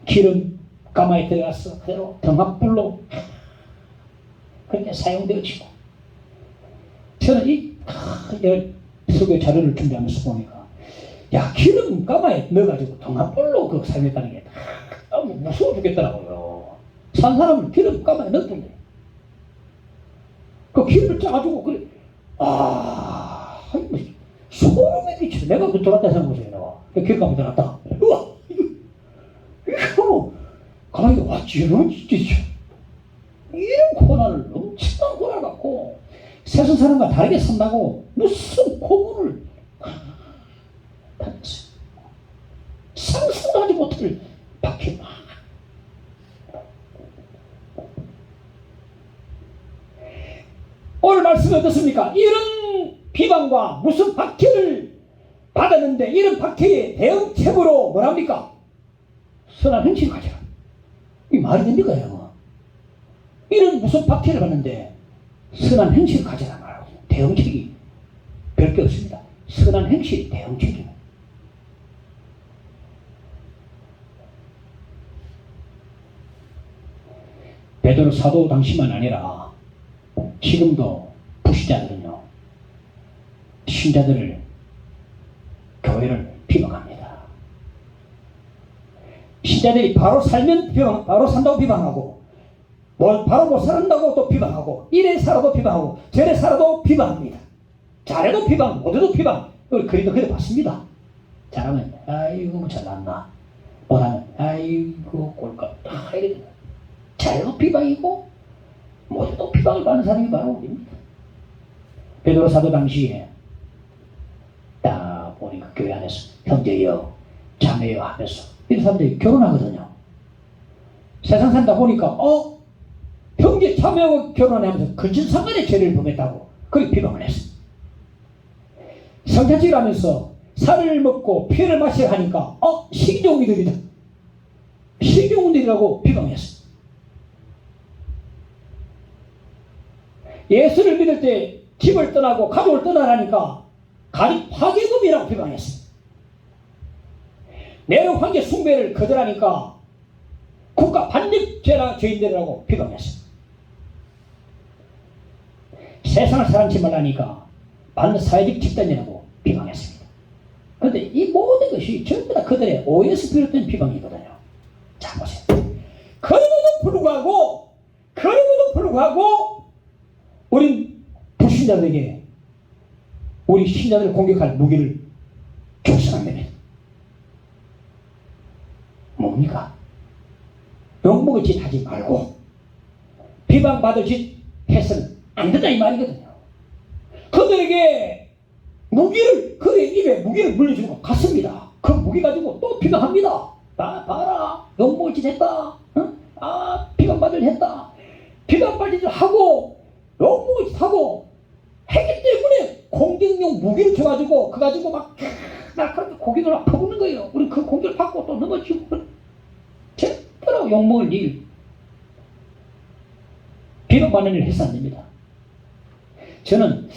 기름 가마에 들어가서 그대로 등합불로 그렇게 사용되어지고, 저는 이 설교 자료를 준비하면서 보니까 기름 가마에 넣어가지고 등합불로 그 사용했다는 게 너무 무서워 죽겠더라고요. 산 사람은 기름 가마에 넣던데 그 기름을 짜가지고 그래 소름이 끼쳐. 내가 그 돌았다 생각해보세요. 기름 가마에 들어갔다 우와 이거 가만히 왔지. 이런 고난을 엄청난 고난을 받고 세상 사람과 다르게 산다고 무슨 고문을 받았어요. 상상도 하지 못할 박해. 오늘 말씀이 어떻습니까? 이런 비방과 무슨 박해를 받았는데 이런 박해의 대응책으로 뭐랍니까? 선한 행실을 가져라. 이 말이 됩니까? 이런 무슨 박해를 받는데 선한 행실을 가져라 말하고 대응책이 별게 없습니다. 선한 행실이 대응책입니다. 베드로 사도 당시만 아니라 지금도 불신자들은요, 신자들을, 교회를 비방합니다. 신자들이 바로 살면 바로 산다고 비방하고, 바로 못 산다고 또 비방하고, 이래 살아도 비방하고, 저래 살아도 비방합니다. 잘해도 비방, 못해도 비방. 그래도 받습니다. 잘하면 아이고 잘났나, 못하면 아이고 꼴값. 잘해도 비방이고 못해도 비방을 받는 사람이 바로 우리입니다. 베드로 사도 당시에 딱 보니까 교회 안에서 형제여 자매여 하면서 이런 사람들이 결혼하거든요. 세상 산다 보니까 형제 자매하고 결혼하면서 근친상간의 죄를 범했다고 그렇게 비방을 했어요. 성찬식을 하면서 살을 먹고 피를 마시려 하니까 식종이들이다, 식종들이라고 비방했어요. 예수를 믿을 때 집을 떠나고 가족을 떠나라니까 가족 파괴금이라고 비방했어요. 내로 황제 숭배를 거절하니까 국가 반역죄라 죄인들이라고 비방했어요. 세상을 사랑치 말라니까 반사회적 집단이라고 비방했습니다. 그런데 이 모든 것이 전부 다 그들의 오해에서 비롯된 비방이거든요. 자 보세요. 그럼에도 불구하고 우린 불신자들에게 우리 신자들을 공격할 무기를 조성한다면 뭡니까? 욕먹을 짓 하지 말고 비방받을 짓 해서는 안 된다 이 말이거든요. 그들에게 무기를, 그의 입에 무기를 물려주는 것 같습니다. 그 무기 가지고 또 비방합니다. 봐라 욕먹을 짓 했다, 비방받을 짓 했다, 비방받을 짓 하고 욕먹을 짓 하고 했기 때문에 공격용 무기를 줘가지고 그거 가지고 막 날카롭게 고객을 막 퍼붓는 거예요. 우리 그 공격을 받고 또 넘어지고 제대로 욕먹을 일, 비방받는 일을 해서 안 됩니다. 저는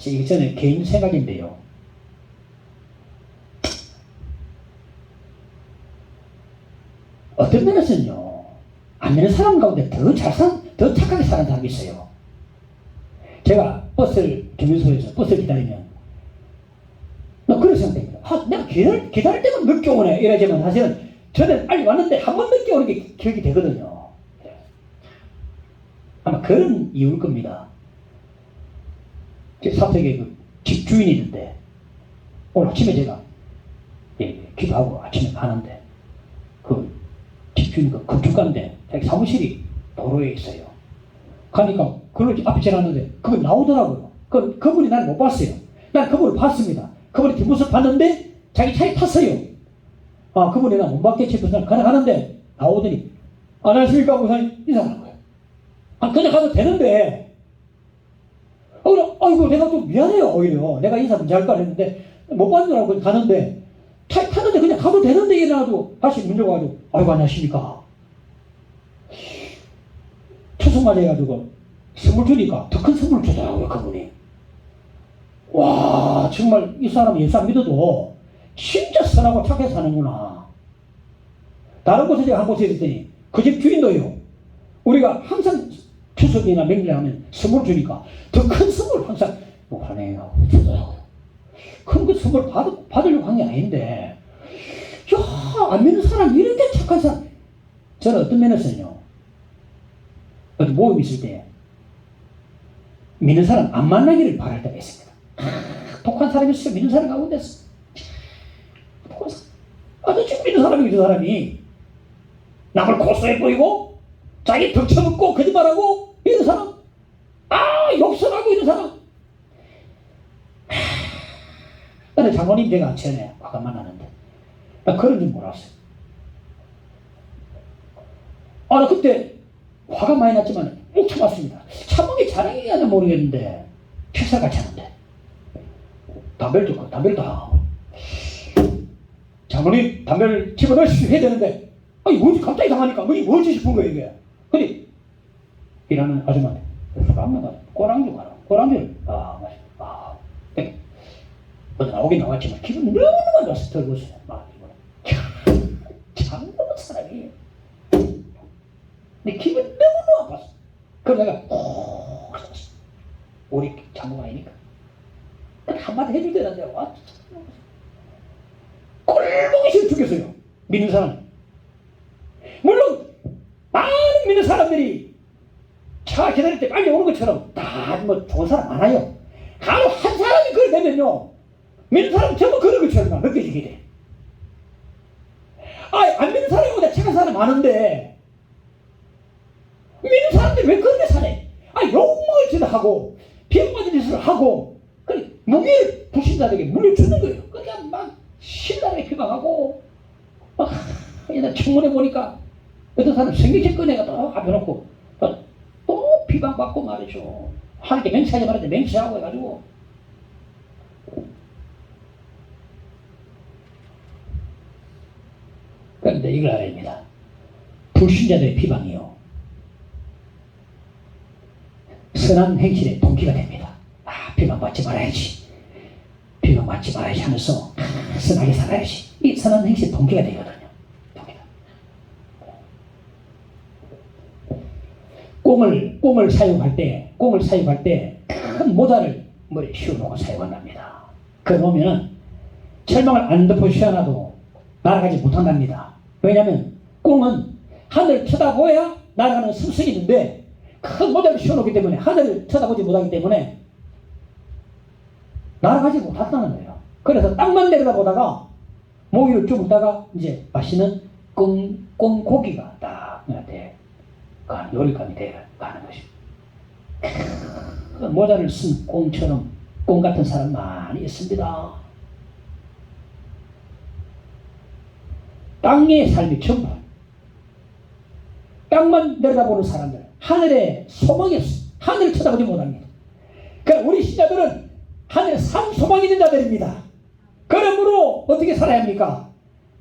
이게 저는 개인 생각인데요, 어떤 면에서는요 안 되는 사람 가운데 더 착하게 사는 사람이 있어요. 제가 경유소에서 버스를 기다리면 그런 생각입니다. 내가 기다릴 때만 늦게 오네 이러지만 사실은 저는 빨리 왔는데 한 번 늦게 오는 게 기억이 되거든요. 아마 그런 이유일 겁니다. 제 사택에 그 집주인이 있는데 오늘 아침에 제가 기도하고 아침에 가는데 그 집주인 그 건축가인데 자기 사무실이 도로에 있어요. 가니까 그걸 앞에 지나갔는데 그걸 나오더라고요. 그분이 나를 못 봤어요. 난 그분을 봤습니다. 그분이 뒷모습 봤는데 자기 차에 탔어요. 그분이 나 못 봤겠지 싶어서 그냥 가는데 나오더니 안녕하십니까 목사님 인사하는 거예요. 그냥 가도 되는데 아이고 내가 좀 미안해요. 오히려 내가 인사 먼저 할까 했는데 못 받는 줄 알고 가는데 차에 탔는데 그냥 가도 되는데 이래가지고 다시 문 열어가지고 아이고 안녕하십니까. 초성맞이 해가지고 선물 주니까 더 큰 선물을 주더라고요. 그분이. 와 정말 이 사람 예수 안 믿어도 진짜 선하고 착하게 사는구나. 다른 곳에 제가 한 곳에 있더니 그 집 주인도요, 우리가 항상 추석이나 명절 하면 선물 주니까 더 큰 선물 항상 하네요 주더라고요. 큰 그 선물 받으려고 한 게 아닌데, 안 믿는 사람 이렇게 착한 사람. 저는 어떤 면에서는요, 어떤 모임이 있을 때 믿는 사람 안 만나기를 바랄 때가 있습니다. 독한 사람이 있어요. 믿는 사람 가운데서 독한 사람, 아주 지금 믿는 사람이 그 사람이 남을 고소해 보이고 자기 덕쳐먹고 거짓말하고 이런 사람, 욕설하고 이런 사람. 근데 장모님 제가 전에 화가 만나는데 나 그런 줄 몰랐어요. 나 그때 화가 많이 났지만 꼭 참았습니다. 참은 게 자랑이냐 모르겠는데 필사같이 하는데 담배를 다 장모님 담배를 집어넣으십시오 해야 되는데 뭐지 갑자기 당하니까 뭐지 싶은 거예요 이게. 근데 일하는 아줌마한테 술안마다 꼬랑주 가라. 꼬랑주를 어디 나오긴 나왔지만 기분 너무너무 안 좋아서 들고 있어요. 참 나쁜 사람이에요. 근데 기분 너무너무 아팠어. 그럼 내가 우리 장모가 아니니까 한마디 해줄 때는 내가 꼴보기 싫어 죽겠어요. 믿는 사람. 물론 많은 믿는 사람들이 차 기다릴 때 빨리 오는 것처럼 다 뭐 좋은 사람 많아요. 간혹 한 사람이 그걸 되면요, 믿는 사람 전부 그런 것처럼 느껴지게 돼. 안 믿는 사람보다 착한 사람 많은데 믿는 사람들이 왜 그렇게 사네? 욕먹을 짓을 하고 비방받은 짓을 하고 무기를 불신자들에게 물려주는 거예요. 그러니까 막 신나게 비방하고 옛날 청문회 보니까 어떤 사람 생명책 꺼내가 또 앞에 놓고 또 비방받고 말이죠. 하나님께 맹세하지 말았는데 맹세하고 해가지고 그런데 이걸 알아야 됩니다. 불신자들의 비방이요, 선한 행실의 동기가 됩니다. 비방받지 말아야지, 비방받지 말아야지 하면서 선하게 살아야지. 이 선한 행실의 동기가 되거든요. 꽁을 사용할 때 큰 모자를 머리에 씌워놓고 사용한답니다. 그러면은 철망을 안 덮어씌워놔도 날아가지 못한답니다. 왜냐하면 꽁은 하늘을 쳐다보아야 날아가는 습성이 있는데 큰 모자를 씌워놓기 때문에 하늘을 쳐다보지 못하기 때문에 날아가지 못한다는 거예요. 그래서 땅만 내려다보다가 모기를 좀 먹다가 이제 맛있는 꽁고기가 딱 돼 가는 요리감이 돼 가는 것이. 모자를 쓴 꽁처럼 꽁 같은 사람 많이 있습니다. 땅의 삶이 전부 땅만 내려다보는 사람들, 하늘에 소망이 없어. 하늘을 쳐다보지 못합니다. 그러니까 우리 신자들은 하늘에 산 소망이 있는 자들입니다. 그러므로 어떻게 살아야 합니까?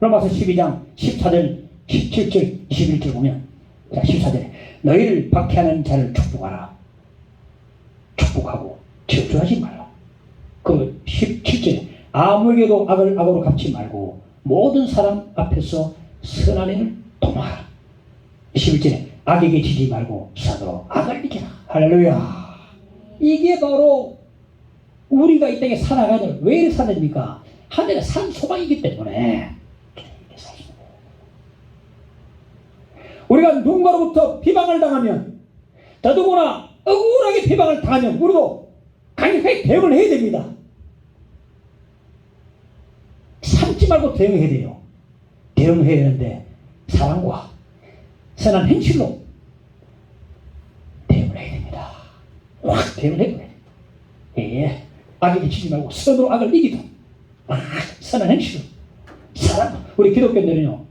로마서 12장 14절 17절 21절 보면, 자 14절에 너희를 박해하는 자를 축복하라. 축복하고 저주하지 말라. 그 17절에 아무에게도 악을 악으로 갚지 말고 모든 사람 앞에서 선한 일을 도모하라. 11절에 악에게 지지 말고 선으로 악을 이겨라. 할렐루야. 이게 바로 우리가 이 땅에 살아가는, 왜 이렇게 사야 됩니까? 하늘에 산 소망이기 때문에. 우리가 누군가로부터 비방을 당하면, 더더구나 억울하게 비방을 당하면 우리도 강력하게 대응을 해야 됩니다. 참지 말고 대응해야 돼요. 대응해야 되는데 사랑과 선한 행실로 대응을 해야 됩니다. 확 대응을 해야 돼요. 예, 악에게 지지 말고 선으로 악을 이기도 선한 행실로. 사랑. 우리 기독교인들은요,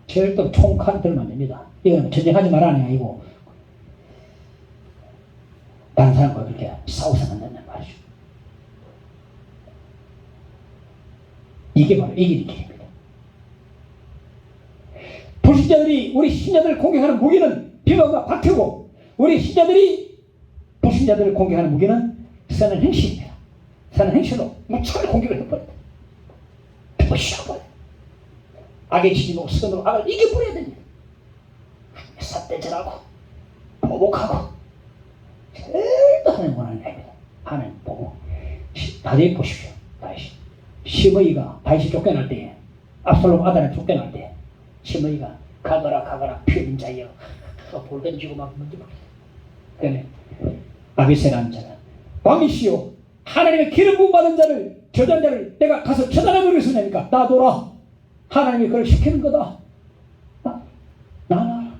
절대 총칼 들면 안 됩니다. 이거는 전쟁하지 말라는 게 아니고 다른 사람과 그렇게 싸워서는 안 된다는 말이죠. 이게 바로 이기는 길입니다. 불신자들이 우리 신자들을 공격하는 무기는 비방과 박해고, 우리 신자들이 불신자들을 공격하는 무기는 선한 행실입니다. 선한 행실로 무차별 공격을 해버립니다. 부셔버려요. 악의 지지고 선으로 악을 이겨버려야 됩니다. 삿대질하고 보복하고 절대 하나님 원하는 겁니다. 하나님 보고 다시 보십시오. 다시 시므이가 다시 쫓겨날 때, 압살롬 아들을 쫓겨날 때 시므이가 가거라 표빈자여 돌 던지고 막 문지막. 그러네 아비새라는 자는 왕이시오, 하나님의 기름 부음 받은 자를, 저주한 자를 내가 가서 처단하기 위해서냐니까 놔둬라. 하나님이 그걸 시키는 거다. 나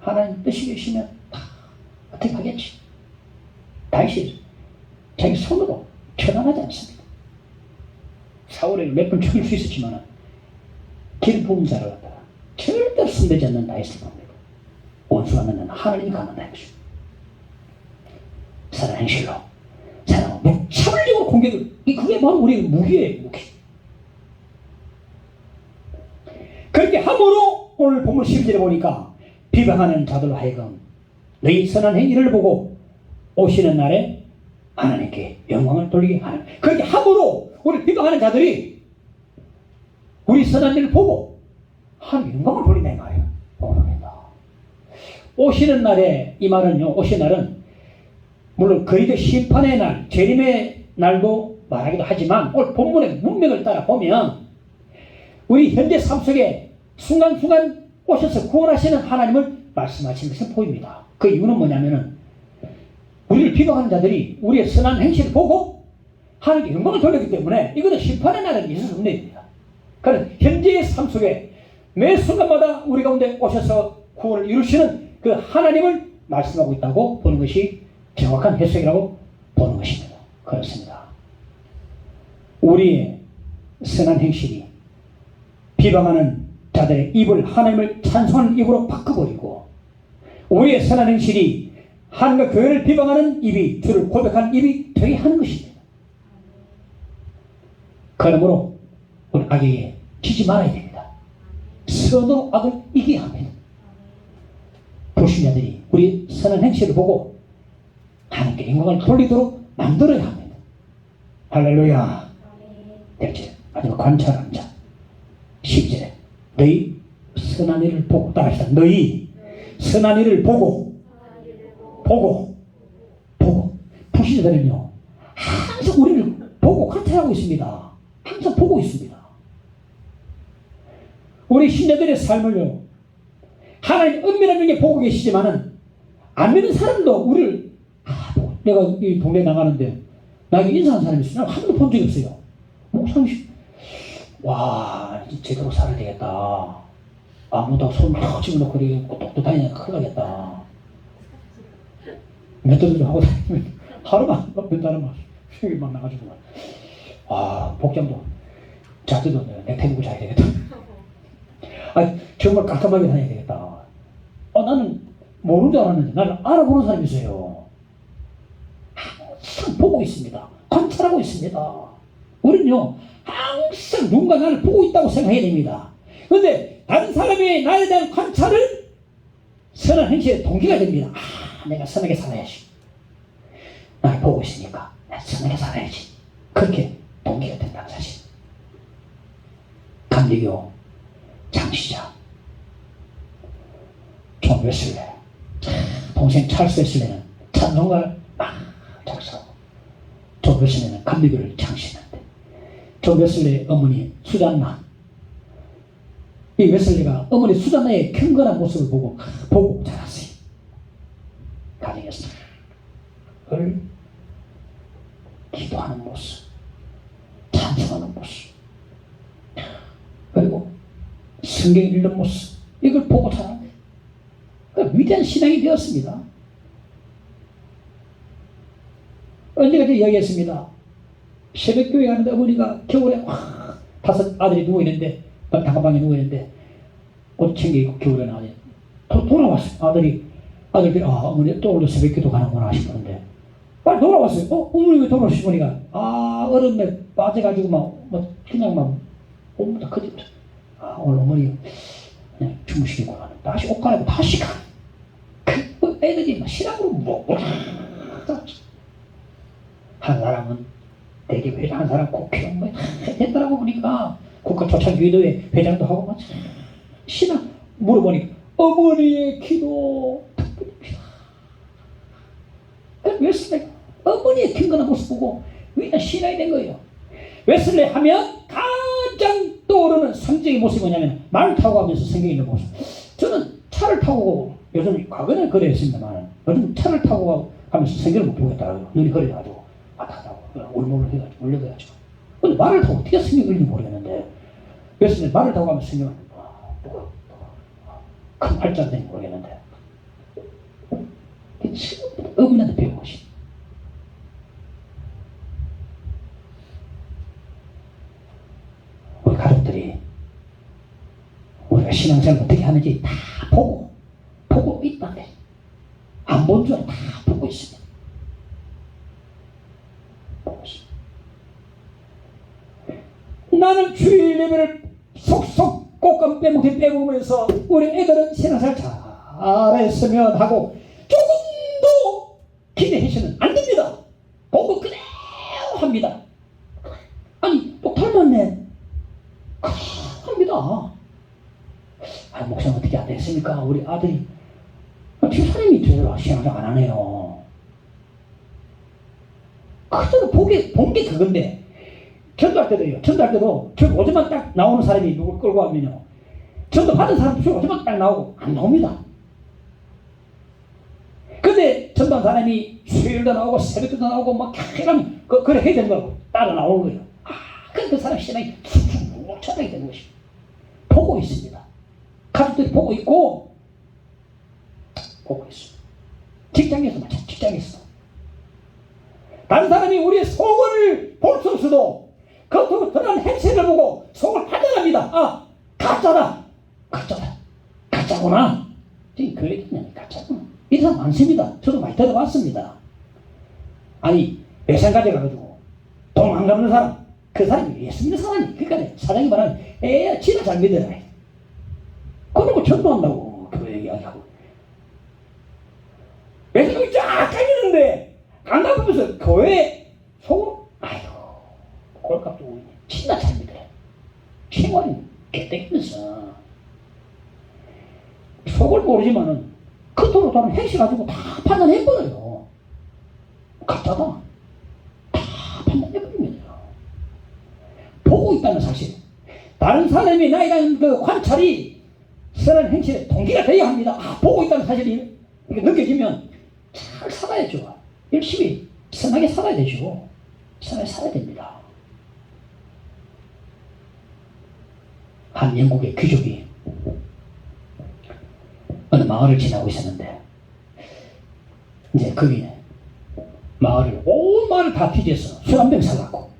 하나님 뜻이 계시면 어떻게 하겠지. 다윗이 자기 손으로 처단하지 않습니다. 사울을 몇 번 죽일 수 있었지만 기름 부은 자를 갖다가 절대 손대지 않는 다윗을 봅니다. 원수하면 하나님이 가만다는 것입니다. 선한 행실로 사람은 무차별적으로 공격을, 그게 바로 우리의 무기예요. 무기. 그렇게 함으로 오늘 본문 12절에 보니까 비방하는 자들로 하여금 너희 선한 행위를 보고 오시는 날에 하나님께 영광을 돌리게 하는, 그렇게 함으로 우리 비방하는 자들이 우리 선한 일을 보고 하나님 영광을 돌린다 이 말이에요. 오늘입니다. 오시는 날에, 이 말은요, 오시는 날은 물론 거의도 심판의 날, 재림의 날도 말하기도 하지만 오늘 본문의 문맥을 따라 보면 우리 현재 삶 속에 순간순간 오셔서 구원하시는 하나님을 말씀하시는 것을 보입니다. 그 이유는 뭐냐면은 우리를 비방하는 자들이 우리의 선한 행실을 보고 하나님께 영광을 돌렸기 때문에 이것은 심판의 날은 있을 수 없는 일입니다. 그래서 현재의 삶 속에 매 순간마다 우리 가운데 오셔서 구원을 이루시는 그 하나님을 말씀하고 있다고 보는 것이 정확한 해석이라고 보는 것입니다. 그렇습니다. 우리의 선한 행실이 비방하는 자들의 입을 하나님을 찬송하는 입으로 바꿔버리고 우리의 선한 행실이 하나님과 교회를 비방하는 입이, 주를 고백하는 입이 되게 하는 것입니다. 그러므로 우리 악에게 지지 말아야 됩니다. 선으로 악을 이겨야 합니다. 불신자들이 우리 선한 행실을 보고 하나님께 영광을 돌리도록 만들어야 합니다. 할렐루야. 대체 마지막 관찰하는 자 10절에 너희 선한 일을 보고, 따라합시다. 너희 선한 일을 보고 불신자들은요 항상 우리를 보고 관찰하고 있습니다. 항상 보고 있습니다. 우리 신자들의 삶을요 하나님 은밀한 중에 보고 계시지만은 안 믿는 사람도 우리를 내가 이 동네 나가는데 나에게 인사하는 사람이 있어요. 한 번도 본 적이 없어요. 목사님, 와 제대로 살아야 되겠다. 아무도 손 탁 집어넣고 똑똑 다니니까 큰일 나겠다. 멘토들을 하고 다니면 하루만 몇 달만 휴일 막 나가지고 와 복장도 자주도 넥타이 입고 자야 되겠다. 정말 깔끔하게 다녀야 되겠다. 나는 모르는 줄 알았는데 나를 알아보는 사람이 있어요. 항상 보고 있습니다. 관찰하고 있습니다. 우리는요 항상 누군가 나를 보고 있다고 생각해야 됩니다. 그런데 다른 사람이 나에 대한 관찰은 선한 행실의 동기가 됩니다. 내가 선하게 살아야지. 나를 보고 있으니까 내가 선하게 살아야지. 그렇게 동기가 된다는 사실. 감리교 장시자 존 웨슬레, 동생 찰스 웨슬레는 찬송가를 막 작사하고 존 웨슬레는 감리교를 창시했는데 존 웨슬레의 어머니 수잔나, 이 웨슬레가 어머니 수잔나의 경건한 모습을 보고 자랐어요. 가정에서 늘 기도하는 모습, 찬송하는 모습, 그리고 성경 읽는 모습, 이걸 보고 자란 거예요. 그러니까 위대한 신앙이 되었습니다. 언제가 이야기했습니다. 새벽교회 가는데 어머니가 겨울에 5 아들이 누워있는데 단칸방에 누워있는데 옷 챙기고 겨울에 나와요. 돌아왔어요. 아들들이 어머니 또 오늘 새벽기도 가는구나 싶었는데 빨리 돌아왔어요. 어머니 왜 돌아오시니까 얼음에 빠져가지고 그냥 몸부터 커집니다. 오늘 어머니 그냥 주무시겠구나. 다시 옷 갈아입고 다시 가. 애들이 신앙으로 한 사람은 대개 회장, 한 사람 국회의원 됐더라고 보니까 국가 초창기도회 회장도 하고 신앙 물어보니까 어머니의 기도 덕분입니다. 웨슬레가 어머니의 경건한 모습 보고 위대한 신앙이 된 거예요. 웨슬레 하면 가장 떠오르는 상징의 모습이 뭐냐면 말을 타고 가면서 성경에 있는 모습. 저는 차를 타고 요즘 과거는 그랬습니다만 요즘 차를 타고 가면서 성경을 못 보겠더라고요. 눈이 흐려가지고 왔다 갔다 하고 울먹을 해가지고 울려가지고. 근데 말을 타고 어떻게 성경을 읽는지 모르겠는데 웨슬레 말을 타고 가면서 성경을 큰 팔자가 된지 모르겠는데 어머니한테 배운 것이. 우리 가족들이 우리가 신앙생활 어떻게 하는지 다 보고 있다네. 안 본 줄 다 보고 있습니다. 나는 주일 예배를 속속 꽃감 빼먹으면서 우리 애들은 신앙생활 잘 잘했으면 하고 조금도 기대해서는 안 됩니다. 보고 그대로 합니다. 아니 또 닮았네 합니다. 아, 목사님 어떻게 안 됐습니까? 우리 아들이 집사님이 제대로 신앙생 안 하네요. 그대로 본 게 그건데, 전도할 때도요. 전도할 때도 저 오전만 딱 나오는 사람이 누굴 끌고 가면요, 전도 받은 사람도 저 오전만 딱 나오고 안 나옵니다. 근데 전도한 사람이 수요일도 나오고 새벽도 나오고 막 이러면 그래 해야 되는 거고 따라 나오는 거예요. 아, 그 사람 신앙이 툭툭 묵묵하게 되는 것입니다. 보고 있습니다. 가족들이 보고 있고 있어. 직장에서 마찬가지. 직장에서 다른 사람이 우리의 속을 볼 수 없어도 겉으로 드러난 행실을 보고 속을 판단합니다. 아, 가짜다. 가짜구나. 지금 교회에 있는 가짜구나. 이 사람 많습니다. 저도 많이 들어봤습니다. 아니 외상 가져가지고 돈 안 갚는 사람, 그 사람이 예수 믿는 사람이, 그러니까 사장이 말하는 에야 지가 잘 믿어라. 그러고 전도한다고 교회 이야기하고 외상이 쫙 깔리는데 안 갚으면서 교회 속으로 아이고 꼴값도 진짜 잘 믿어요. 생활이 개떼기면서 속을 모르지만은 겉으로 다른 행실 가지고 다 판단해버려요. 가짜다. 다 판단해버립니다. 보고 있다는 사실. 다른 사람이 나이라는 그 관찰이 선한 행실의 동기가 되어야 합니다. 아, 보고 있다는 사실이 느껴지면 잘 살아야죠. 열심히 선하게 살아야 되죠. 선하게 살아야 됩니다. 한 영국의 귀족이 어느 마을을 지나고 있었는데, 이제 거기 온 마을을 다 뒤져서 술 한 병 사갖고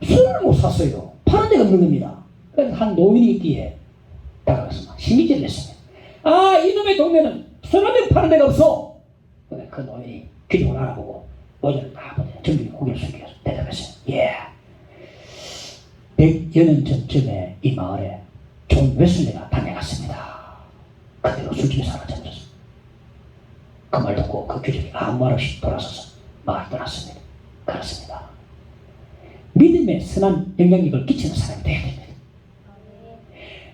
술을 못 샀어요. 파는 데가 없는 겁니다. 그래서 한 노인이 있기에 다가가서 막 시기질을 했습니다. 아, 이놈의 동네는 술 한 병 파는 데가 없어. 그 노인이 귀족을 알아보고 모자를 다 보더니 정중히 고개를 숙여서 대답했어요. 예. 100여 년 전쯤에 이 마을에 존 웨슬리가 다녀갔습니다. 그대로 술집에 사라졌습니다. 그 말 듣고 그 귀족이 아무 말 없이 돌아서서 마을 떠났습니다. 그렇습니다. 믿음에 선한 영향력을 끼치는 사람이 되어야 됩니다.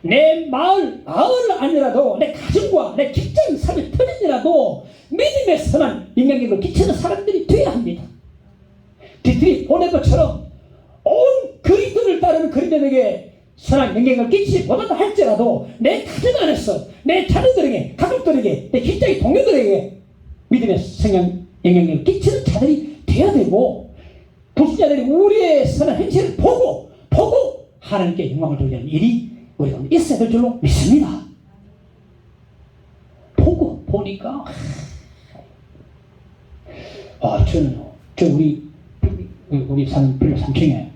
내 마을 아니라도 내 가정과 내 직장 삶의 터전이라도 믿음에 선한 영향력을 끼치는 사람들이 되어야 합니다. 디트리 보네버처럼 온 그리스도를 따르는 그리스도에게 선한 영향을 끼치지 못한다 할지라도 내 가정 안에서 내 자녀들에게, 가족들에게, 내 직장의 동료들에게 믿음의 영향력을 끼치는 자들이 되어야 되고, 불신자들이 우리의 선한 행실을 보고 하나님께 영광을 돌리는 일이 우리 가운데 있어야 될 줄로 믿습니다. 보니까 저는 우리 사는 빌라 3층에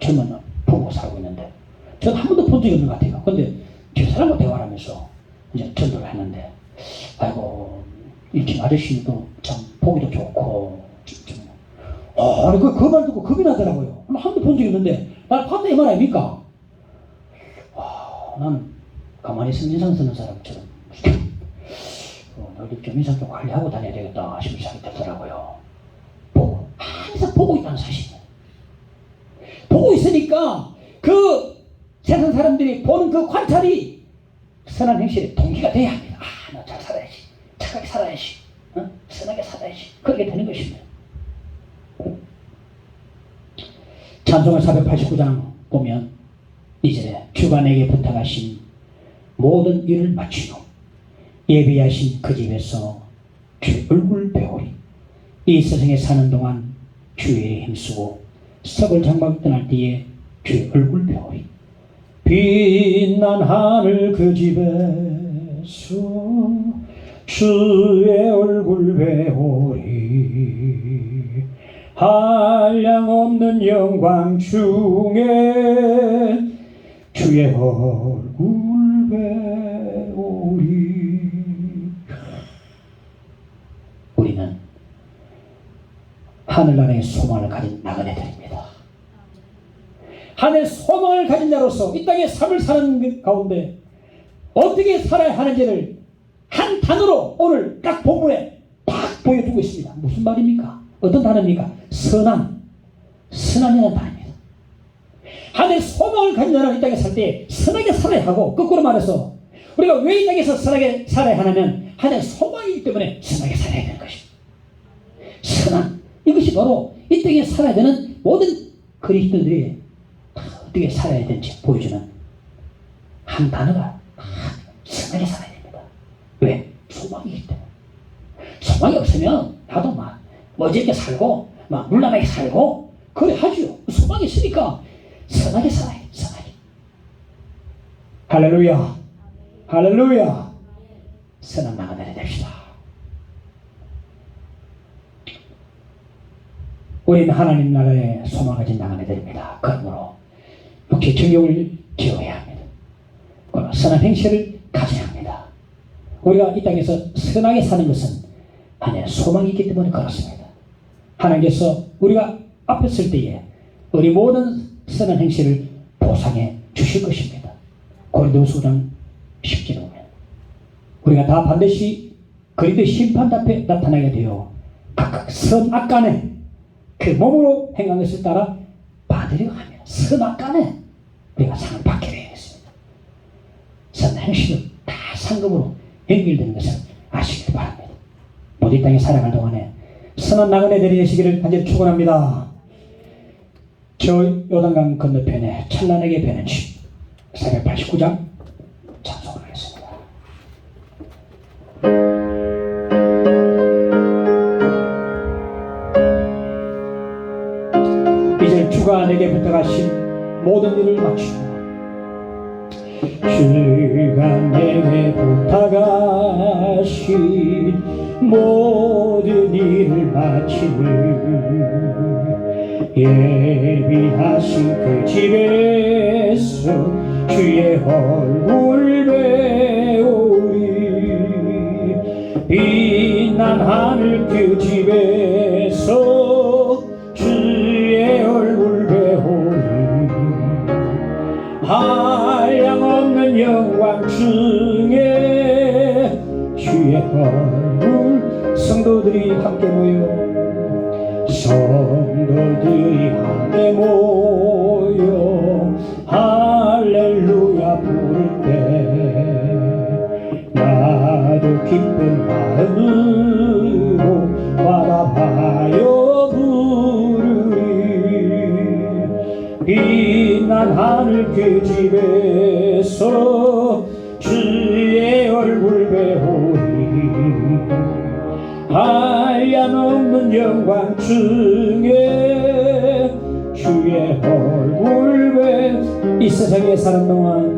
젊은 부부가 살고 있는데, 저는 한 번도 본 적이 없는 것 같아요. 근데 저 사람과 대화를 하면서 이제 전도를 했는데, 아이고, 이렇게 아저씨도 참 보기도 좋고, 아니, 그 말 듣고 겁이 나더라고요. 한 번도 본 적이 없는데, 날 봤다 이 말 아닙니까? 나는 가만히 있으면 인상 쓰는 사람처럼, 너희들 좀 인상 좀 관리하고 다녀야 되겠다 싶은 생각이 들더라고요. 항상 보고 있다는 사실이에요. 보고 있으니까 그 세상 사람들이 보는 그 관찰이 선한 행실의 동기가 돼야 합니다. 아, 나 잘 살아야지. 착하게 살아야지. 선하게 살아야지. 그렇게 되는 것입니다. 찬송가 489장 보면 2절에 주가 내게 부탁하신 모든 일을 마치고 예비하신 그 집에서 주 얼굴 배우리. 이 세상에 사는 동안 주의 일에 힘쓰고 썩을 장막 떠날 때에 주의 얼굴 배우리. 빛난 하늘 그 집에서 주의 얼굴 배우리. 한량없는 영광 중에 주의 얼굴 배우리. 우리는 하늘나라의 소망을 가진 나그네들입니다. 하늘의 소망을 가진 자로서 이 땅에 삶을 사는 가운데 어떻게 살아야 하는지를 한 단어로 오늘 딱 본문에 딱 보여주고 있습니다. 무슨 말입니까? 어떤 단어입니까? 선한. 선한이라는 단어입니다. 하늘의 소망을 가진 자는 이 땅에 살 때 선하게 살아야 하고, 거꾸로 말해서 우리가 왜 이 땅에서 선하게 살아야 하냐면 하늘의 소망이기 때문에 선하게 살아야 되는 것입니다. 선한. 이것이 바로 이 땅에 살아야 되는 모든 그리스도인들이 어떻게 살아야 되는지 보여주는 한 단어가 선하게 살아야 됩니다. 왜? 소망이기 때문에. 소망이 없으면 나도 막 멋지게 살고 막 물란하게 살고 그래 하죠. 소망이 있으니까 선하게 살아야 돼. 선하게. 할렐루야. 할렐루야. 선한 나그네가 됩시다. 우리는 하나님 나라에 소망을 가진 나그네들입니다. 그러므로 육체 정욕을 제어해야 합니다. 그러나 선한 행실을 가져야 합니다. 우리가 이 땅에서 선하게 사는 것은 하나님의 소망이 있기 때문에 그렇습니다. 하나님께서 우리가 앞에 설 때에 우리 모든 선한 행실을 보상해 주실 것입니다. 고린도후서 5장 10절에 보면 우리가 다 반드시 그리스도의 심판 앞에 나타나게 되어 각각 선악간에 그 몸으로 행한 것을 따라 받으려 하며 선악간에 우리가 상을 받게 되겠습니다. 선한 행실은 다 상급으로 연결되는 것을 아시길 바랍니다. 모두 이 땅에 살아갈 동안에 선한 나그네들이 되시기를 간절히 축원합니다. 저 요단강 건너편에 찬란하게 변한 집 489장 찬송을 하겠습니다. 이제 주가 내게 부탁하신 모든 일을 마치고 주가 내게 부탁하신 모든 일을 마치니 예비하신 그 집에서 주의 얼굴 배우리 빛난 하늘 그 집에서 주의 얼굴 배우리 한량없는 영광 중에 주의 얼굴 성도들이 함께 모여 성도들이 함께 모여 할렐루야 부를 때 나도 기쁜 마음으로 바라봐요 부르리 빛난 하늘 그 집에서 주의 얼굴 배우리 한량없는 영광 중에 주의 얼굴 이 세상에 사는 동안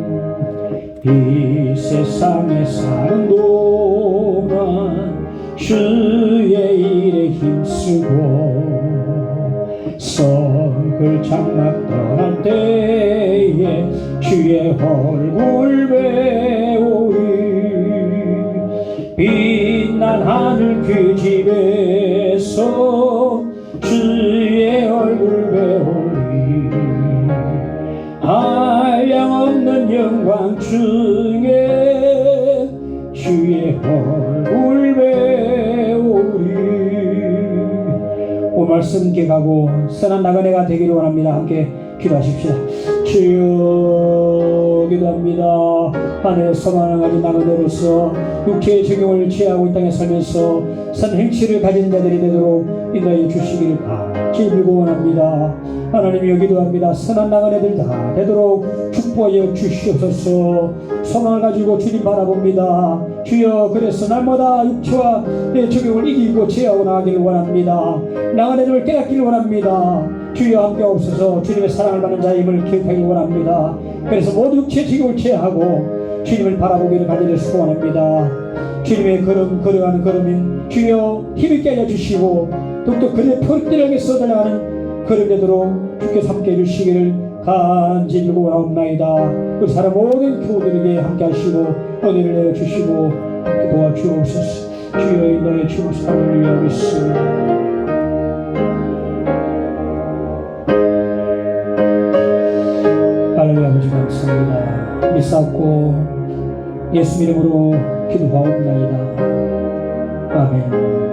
이 세상에 사는 동안 주의 일에 힘쓰고 성을 장막 떠날 때에 주의 얼굴 배우리 빛난 하늘 그 집에서 주의 얼굴 배우리 한량없는 영광 중에 주의 얼굴 배우리. 오늘 말씀 기억하고 선한 나그네가 되기를 원합니다. 함께 기도하십시다. 주여 기도합니다. 하늘의 소망을 가진 나그네로서 육체의 적용을 취하고 이 땅에 살면서 선 행실을 가진 자들이 되도록 인도해 주시기를 간절히 원합니다. 하나님이여 기도합니다. 선한 나그네들 다 되도록 축복하여 주시옵소서. 소망을 가지고 주님 바라봅니다. 주여 그래서 날마다 육체와 내 적용을 이기고 제하고 나가기를 원합니다. 나그네들을 깨닫기를 원합니다. 주여 함께 없어서 주님의 사랑을 받는 자임을 기억하기 원합니다. 그래서 모두 육체의 적용을 제하고 주님을 바라보기를 간절히 소원합니다. 주님의 걸음 걸어가는 걸음인 주여 힘있게 하여 주시고 더욱더 그의 표들에게 쏟아나가는 걸음 되도록 주께서 함께 해주시기를 간절히 원하옵나이다. 우리 사람 모든 교우들에게 함께 하시고 은혜를 내려주시고 함께 도와주옵소서. 주여 인도해 주옵소서. 하나님을 믿습니다. 하나님 아버지 감사합니다. 믿사옵고 예수 이름으로 기도하옵나이다. 아멘.